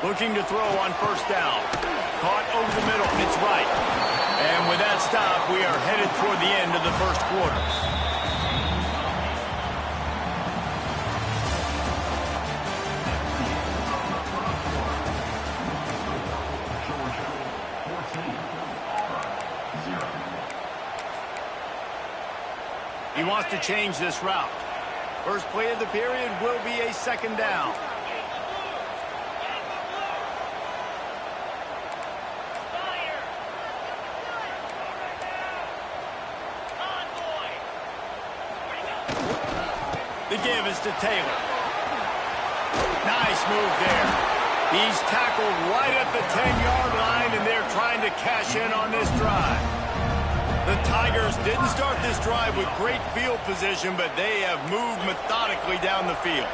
B: Looking to throw on 1st down. Caught over the middle, it's right. And with that stop, we are headed toward the end of the 1st quarter. He wants to change this route. First play of the period will be a 2nd down. The give is to Taylor. Nice move there. He's tackled right at the 10-yard line, and they're trying to cash in on this drive. The Tigers didn't start this drive with great field position, but they have moved methodically down the field.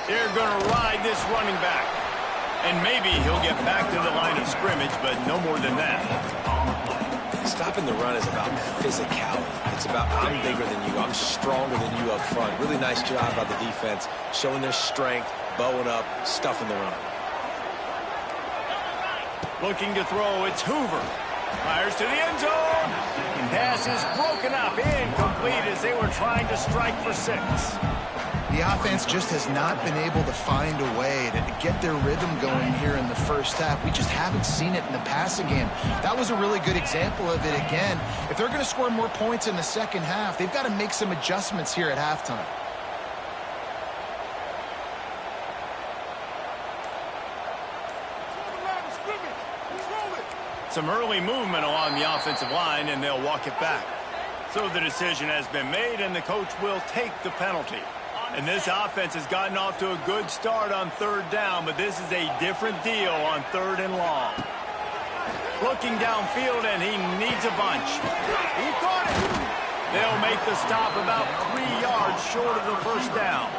B: They're going to ride this running back. And maybe he'll get back to the line of scrimmage, but no more than that.
C: Stopping the run is about physicality. It's about I'm bigger than you, I'm stronger than you up front. Really nice job by the defense, showing their strength, bowing up, stuffing the run.
B: Looking to throw, it's Hoover. Fires to the end zone. Pass is broken up, incomplete as they were trying to strike for 6.
A: The offense just has not been able to find a way to get their rhythm going here in the first half. We just haven't seen it in the passing game. That was a really good example of it again. If they're going to score more points in the second half, they've got to make some adjustments here at halftime.
B: Some early movement along the offensive line, and they'll walk it back. So the decision has been made, and the coach will take the penalty. And this offense has gotten off to a good start on 3rd down, but this is a different deal on 3rd and long. Looking downfield, and he needs a bunch. He caught it. They'll make the stop about 3 yards short of the first down.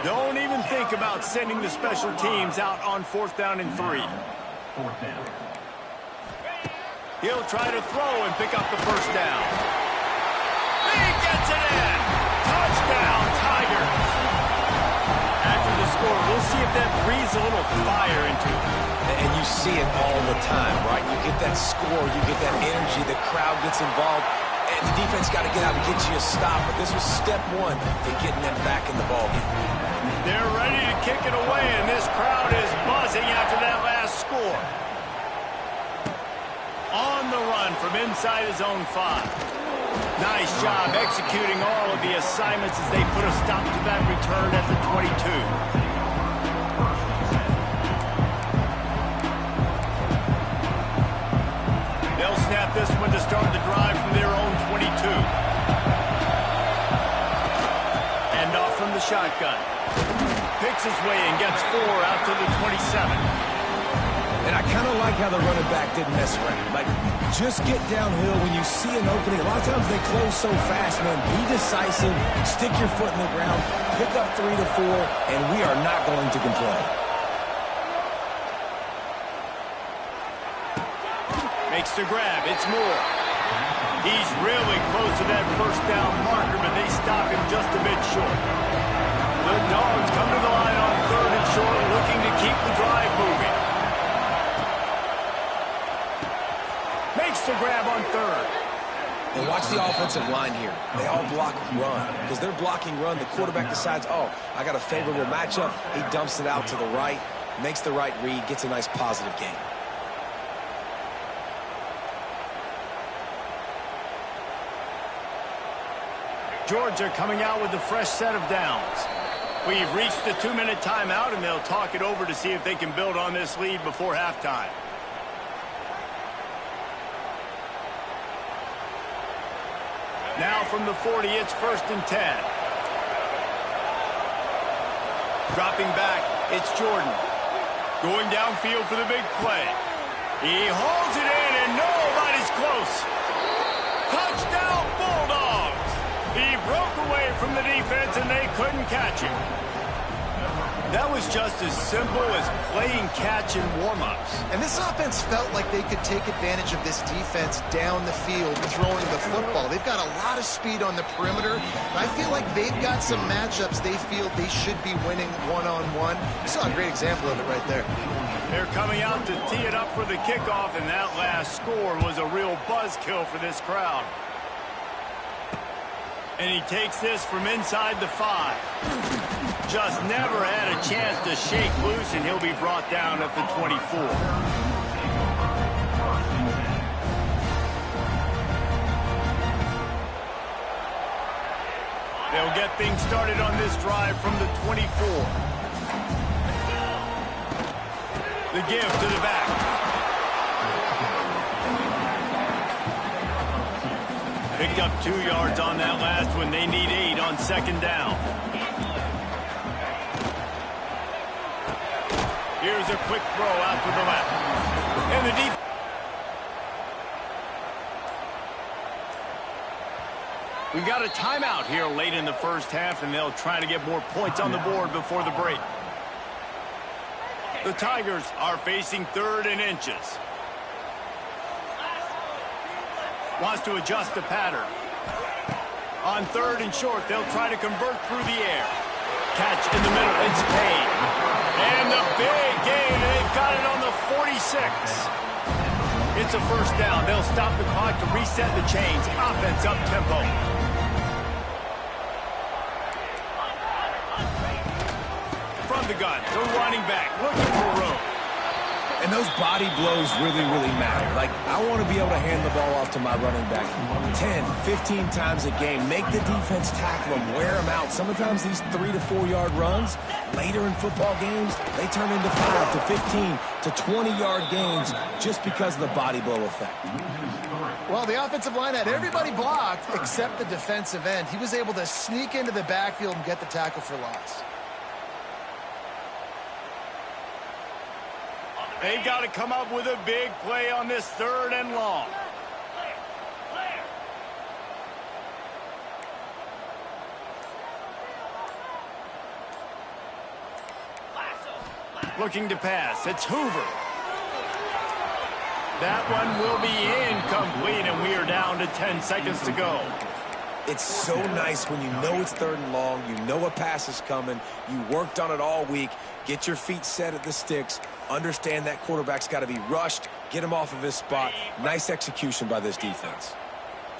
B: Don't even think about sending the special teams out on 4th down and 3.
D: 4th down.
B: He'll try to throw and pick up the first down. He gets it in. Touchdown, Tigers. After the score, we'll see if that breathes a little fire into it.
C: And you see it all the time, right? You get that score, you get that energy, the crowd gets involved, and the defense got to get out and get you a stop. But this was step 1 to getting them back in the ballgame.
B: They're ready to kick it away, and this crowd is buzzing after that last score. On the run from inside his own 5. Nice job executing all of the assignments as they put a stop to that return at the 22. They'll snap this one to start the drive from their own 22. And off from the shotgun. Picks his way and gets 4 out to the 27.
C: And I kind of like how the running back didn't mess around. Like, just get downhill when you see an opening. A lot of times they close so fast, man. Be decisive, stick your foot in the ground, pick up 3 to 4, and we are not going to complain.
B: Makes the grab. It's Moore. He's really close to that first down marker, but they stop him just a bit short. The Dogs come to the line on 3rd and short, looking to keep the drive moving. Makes the grab on 3rd.
C: And watch the offensive line here. They all block run. Because they're blocking run, the quarterback decides, oh, I got a favorable matchup. He dumps it out to the right, makes the right read, gets a nice positive gain.
B: Georgia coming out with a fresh set of downs. We've reached the 2-minute timeout, and they'll talk it over to see if they can build on this lead before halftime. Now from the 40, it's 1st and 10. Dropping back, it's Jordan. Going downfield for the big play. He holds it in, and nobody's close. Touchdown, Bulldogs! He broke away from the defense, and they couldn't catch him. That was just as simple as playing catch in warm-ups.
A: And this offense felt like they could take advantage of this defense down the field throwing the football. They've got a lot of speed on the perimeter. And I feel like they've got some matchups they feel they should be winning one-on-one. You saw a great example of it right there.
B: They're coming out to tee it up for the kickoff, and that last score was a real buzzkill for this crowd. And he takes this from inside the 5. Just never had a chance to shake loose, and he'll be brought down at the 24. They'll get things started on this drive from the 24. The give to the back. Picked up 2 yards on that last one. They need 8 on second down. Here's a quick throw out to the left. And the defense. We've got a timeout here late in the first half, and they'll try to get more points on the board before the break. The Tigers are facing 3rd and inches. Wants to adjust the pattern. On 3rd and short, they'll try to convert through the air. Catch in the middle, it's paid. And the big gain, they've got it on the 46. It's a first down. They'll stop the clock to reset the chains. Offense up tempo. From the gun, the running back looking for room.
C: And those body blows really, really matter. Like, I want to be able to hand the ball off to my running back 10, 15 times a game. Make the defense tackle them, wear them out. Sometimes these 3 to 4 yard runs, later in football games, they turn into 5 to 15 to 20 yard gains just because of the body blow effect.
A: Well, the offensive line had everybody blocked except the defensive end. He was able to sneak into the backfield and get the tackle for loss.
B: They've got to come up with a big play on this 3rd and long. Looking to pass. It's Hoover. That one will be incomplete, and we are down to 10 seconds to go.
C: It's so nice when you know it's 3rd and long, you know a pass is coming, you worked on it all week, get your feet set at the sticks, understand that quarterback's got to be rushed, get him off of his spot. Nice execution by this defense.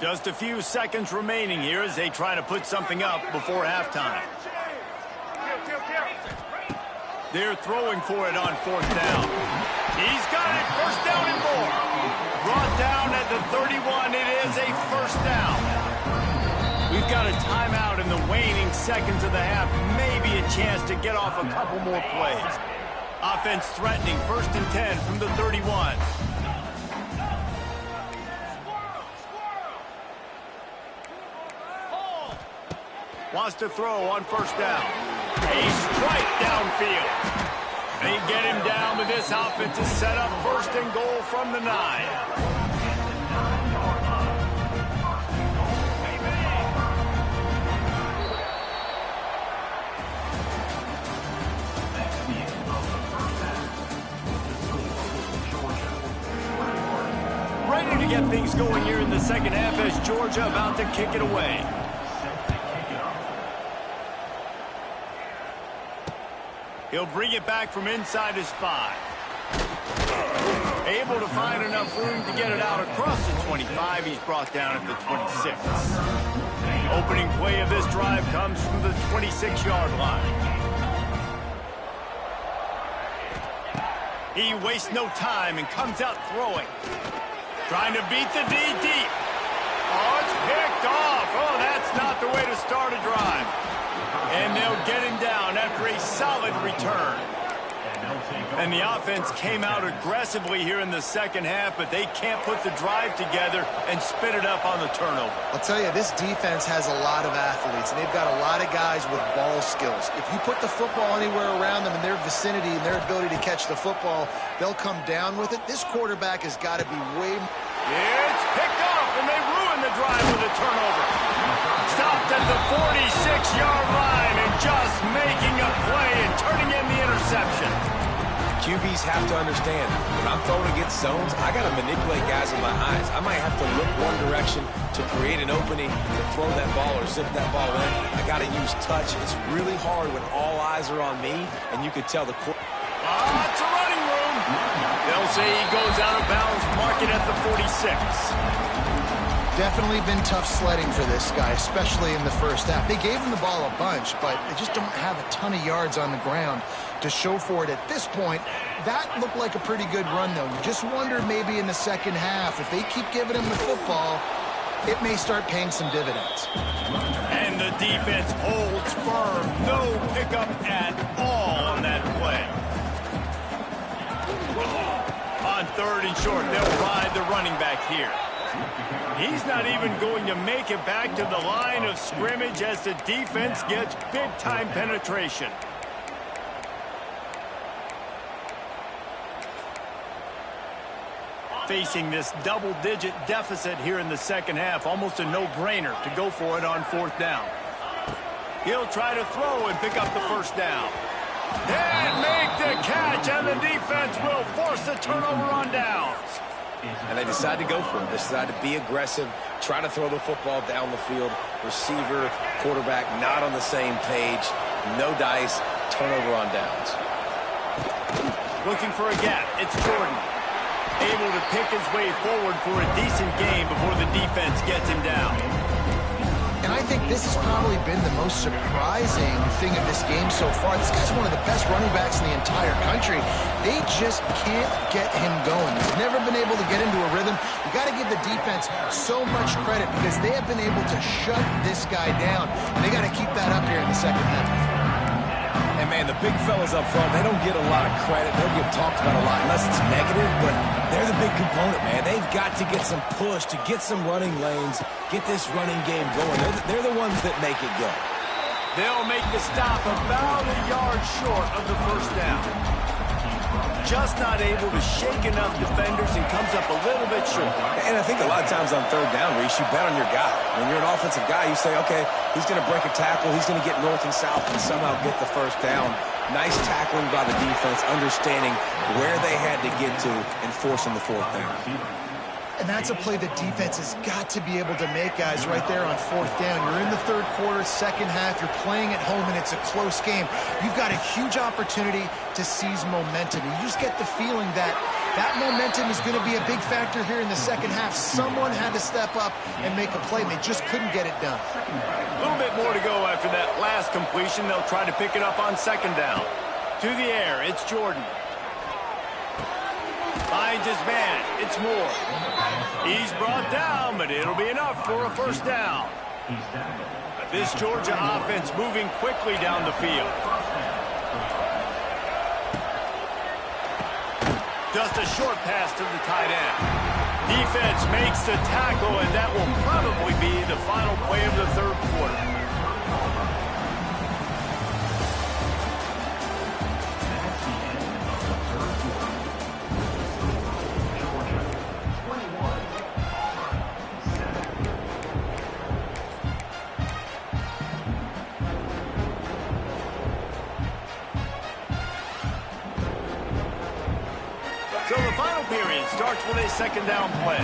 B: Just a few seconds remaining here as they try to put something up before halftime. They're throwing for it on 4th down. He's got it, 1st down and more. Brought down at the 31, it is a 1st down. We've got a timeout in the waning seconds of the half. Maybe a chance to get off a couple more plays. Offense threatening, 1st and 10 from the 31. Wants to throw on 1st down. A strike downfield. They get him down, but this offense is set up 1st and goal from the 9. Ready to get things going here in the second half as Georgia about to kick it away. He'll bring it back from inside his 5. Able to find enough room to get it out across the 25. He's brought down at the 26. Opening play of this drive comes from the 26-yard line. He wastes no time and comes out throwing. Trying to beat the D deep. Oh, it's picked off. Oh, that's not the way to start a drive. And they'll get him down after a solid return. And the offense came out aggressively here in the second half, but they can't put the drive together and spit it up on the turnover.
A: I'll tell you, this defense has a lot of athletes, and they've got a lot of guys with ball skills. If you put the football anywhere around them in their vicinity and their ability to catch the football, they'll come down with it. This quarterback has got to be way more.
B: It's picked off, and they ruin the drive with a turnover. Stopped at the 46-yard line and just making a play and turning in the interception.
C: QBs have to understand, when I'm throwing against zones, I got to manipulate guys with my eyes. I might have to look one direction to create an opening to throw that ball or zip that ball in. I got to use touch. It's really hard when all eyes are on me, and you could tell the
B: it's a running room. They'll say he goes out of bounds, mark it at the 46.
A: Definitely been tough sledding for this guy, especially in the first half. They gave him the ball a bunch, but they just don't have a ton of yards on the ground to show for it at this point. That looked like a pretty good run, though. You just wonder maybe in the second half, if they keep giving him the football, it may start paying some dividends.
B: And the defense holds firm. No pickup at all on that play. On 3rd and short, they'll ride the running back here. He's not even going to make it back to the line of scrimmage as the defense gets big-time penetration. Facing this double-digit deficit here in the second half, almost a no-brainer to go for it on fourth down. He'll try to throw and pick up the first down. And make the catch, and the defense will force the turnover on downs.
C: And they decide to go for it. They decide to be aggressive, try to throw the football down the field. Receiver, quarterback, not on the same page. No dice, turnover on downs.
B: Looking for a gap, it's Jordan. Able to pick his way forward for a decent game before the defense gets him down.
A: And I think this has probably been the most surprising thing of this game so far. This guy's one of the best running backs in the entire country. They just can't get him going. He's never been able to get into a rhythm. You got to give the defense so much credit because they have been able to shut this guy down. And they got to keep that up here in the second half.
C: And, man, the big fellas up front, they don't get a lot of credit. They don't get talked about a lot unless it's negative, but they're the big component, man. They've got to get some push, to get some running lanes, get this running game going. They're the ones that make it go.
B: They'll make the stop about a yard short of the first down. Just not able to shake enough defenders and comes up a little bit short.
C: And I think a lot of times on third down, Reese, you bet on your guy. When you're an offensive guy, you say, okay, he's going to break a tackle, he's going to get north and south and somehow get the first down. Nice tackling by the defense, understanding where they had to get to and forcing the fourth down.
A: And that's a play the defense has got to be able to make, guys, right there on fourth down. You're in the third quarter, second half. You're playing at home, and it's a close game. You've got a huge opportunity to seize momentum. You just get the feeling that that momentum is going to be a big factor here in the second half. Someone had to step up and make a play, and they just couldn't get it done.
B: A little bit more to go after that last completion. They'll try to pick it up on second down. To the air, it's Jordan. Finds his man. It's Moore. He's brought down, but it'll be enough for a first down. This Georgia offense moving quickly down the field. Just a short pass to the tight end. Defense makes the tackle, and that will probably be the final play of the third quarter. So the final period starts with a second down play.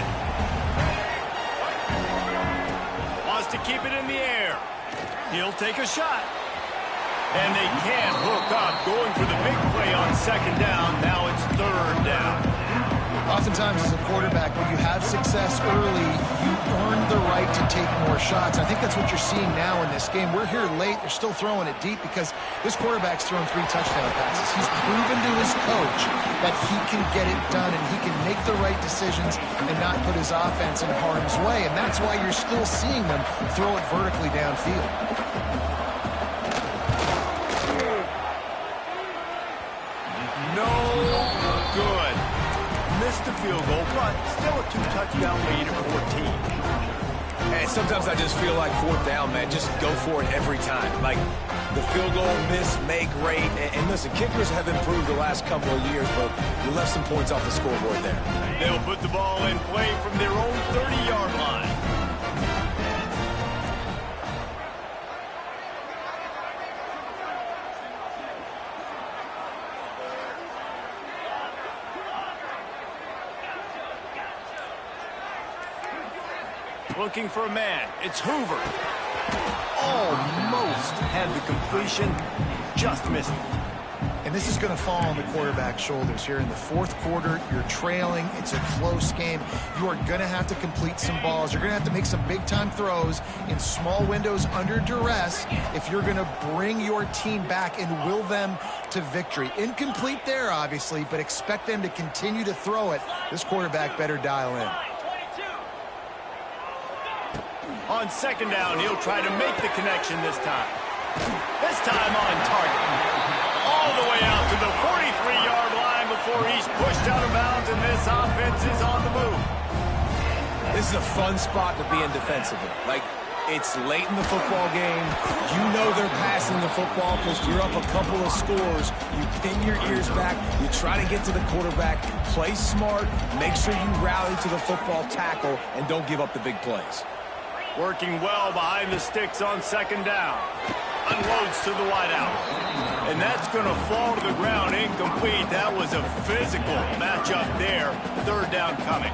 B: Wants to keep it in the air. He'll take a shot. And they can't hook up. Going for the big play on second down. Now it's third down.
A: Oftentimes as a quarterback, when you have success early, you earn the right to take more shots. I think that's what you're seeing now in this game. We're here late. They're still throwing it deep because this quarterback's thrown 3 touchdown passes. He's proven to his coach that he can get it done and he can make the right decisions and not put his offense in harm's way. And that's why you're still seeing them throw it vertically downfield.
B: No good. Missed the field goal, but still a 2-touchdown lead at 14.
C: And sometimes I just feel like fourth down, man, just go for it every time. Like the field goal, miss, make, rate. And listen, kickers have improved the last couple of years, but we left some points off the scoreboard there.
B: They'll put the ball in play from their own 30-yard line. Looking for a man. It's Hoover. Almost had the completion. Just missed it.
A: And this is going to fall on the quarterback's shoulders here in the fourth quarter. You're trailing. It's a close game. You are going to have to complete some balls. You're going to have to make some big-time throws in small windows under duress if you're going to bring your team back and will them to victory. Incomplete there, obviously, but expect them to continue to throw it. This quarterback better dial in.
B: On second down, he'll try to make the connection this time. This time on target. All the way out to the 43-yard line before he's pushed out of bounds, and this offense is on the move.
C: This This is a fun spot to be in defensively. Like, it's late in the football game. You know they're passing the football because you're up a couple of scores. You pin your ears back. You try to get to the quarterback. Play smart. Make sure you rally to the football tackle and don't give up the big plays.
B: Working well behind the sticks on second down. Unloads to the wideout. And that's going to fall to the ground incomplete. That was a physical matchup there. Third down coming.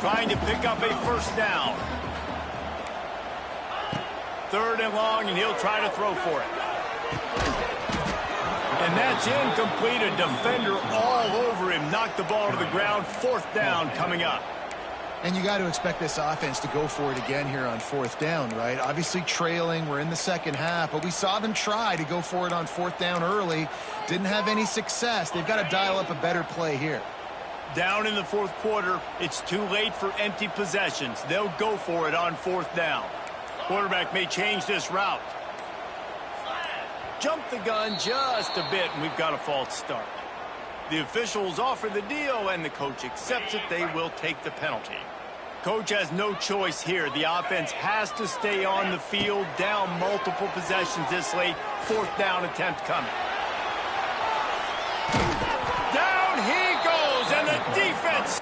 B: Trying to pick up a first down. Third and long, and he'll try to throw for it. And that's incomplete. A defender all over him. Knocked the ball to the ground. Fourth down coming up.
A: And you got to expect this offense to go for it again here on fourth down, right? Obviously trailing. We're in the second half, but we saw them try to go for it on fourth down early. Didn't have any success. They've got to dial up a better play here.
B: Down in the fourth quarter, it's too late for empty possessions. They'll go for it on fourth down. Quarterback may change this route. Jump the gun just a bit, and we've got a false start. The officials offer the deal, and the coach accepts it. They will take the penalty. Coach has no choice here. The offense has to stay on the field, down multiple possessions this late. Fourth down attempt coming. Down he goes, and the defense...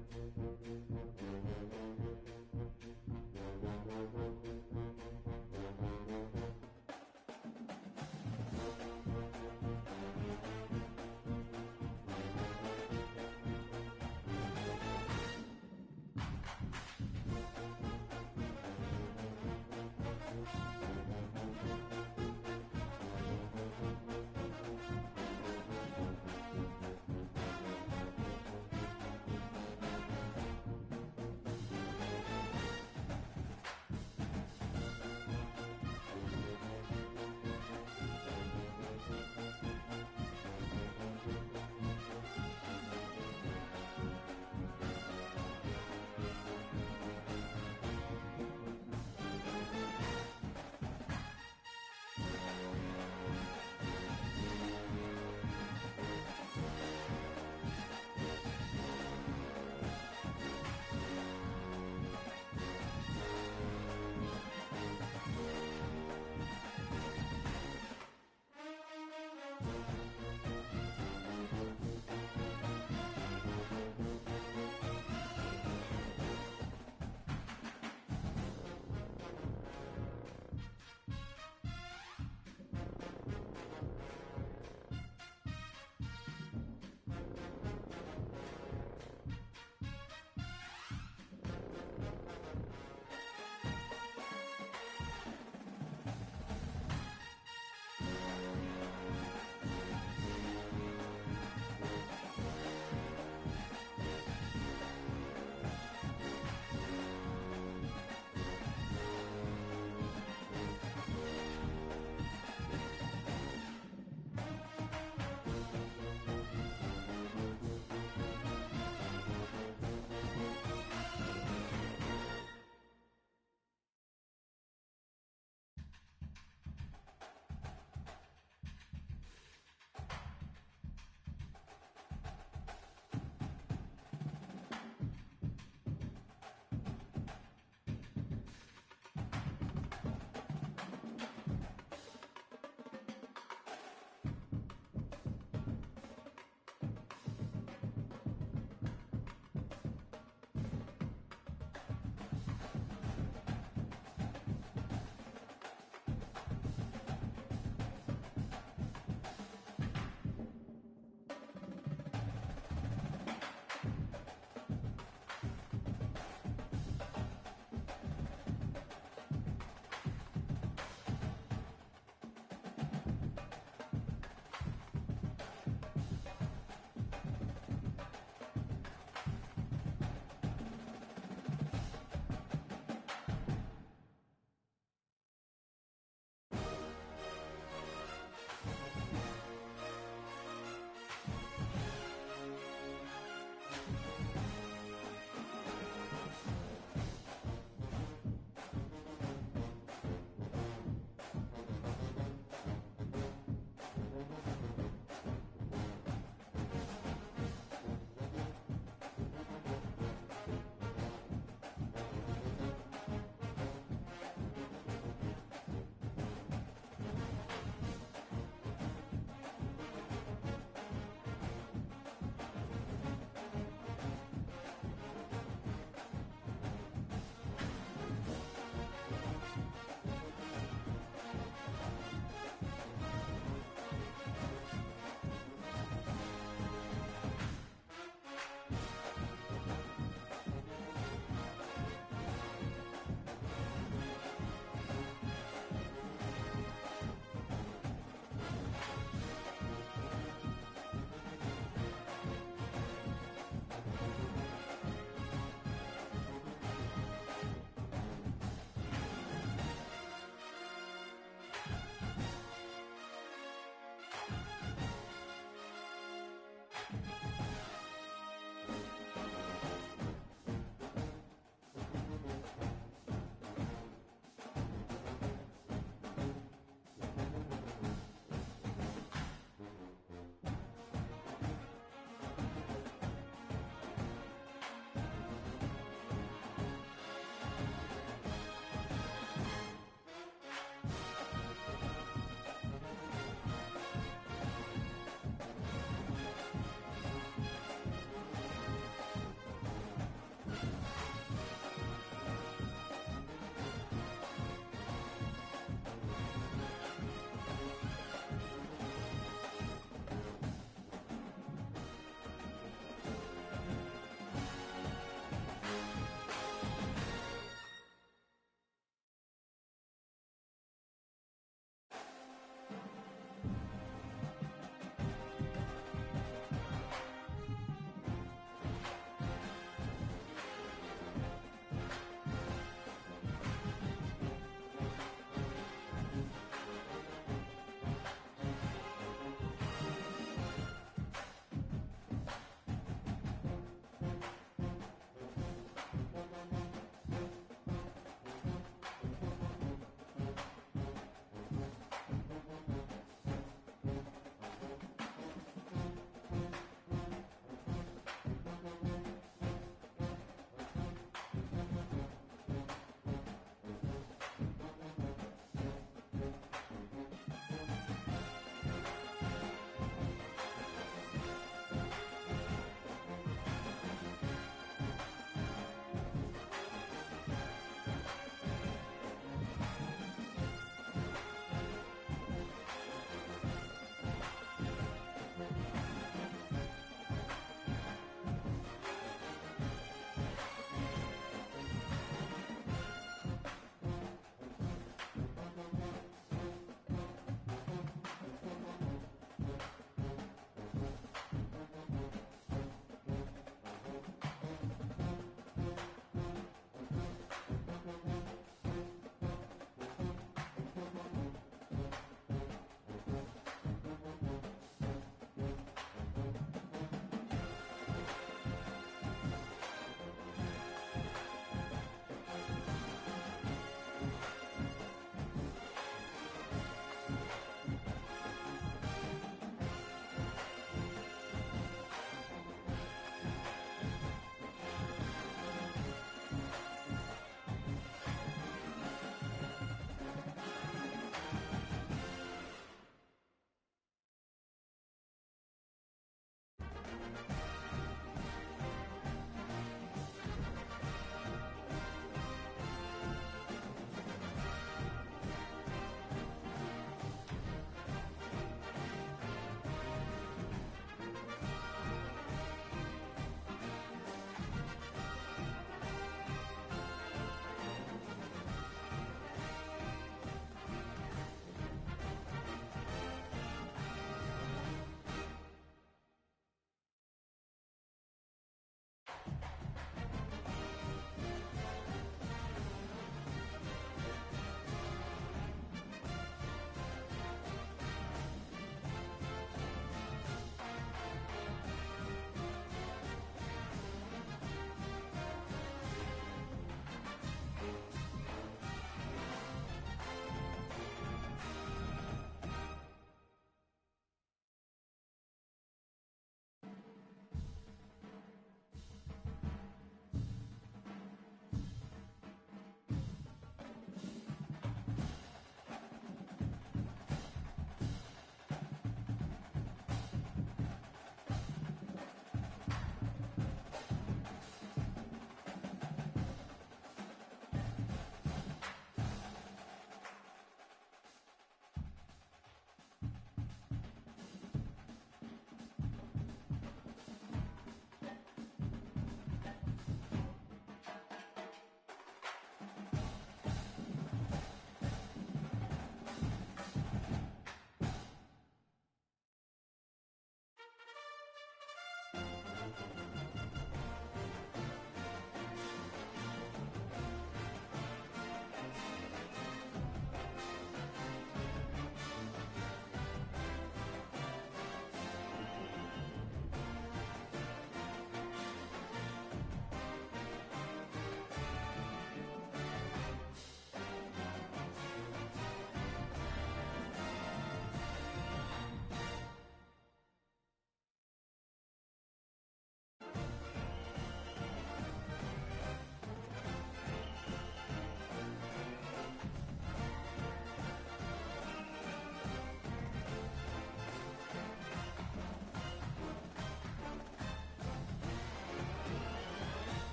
A: it.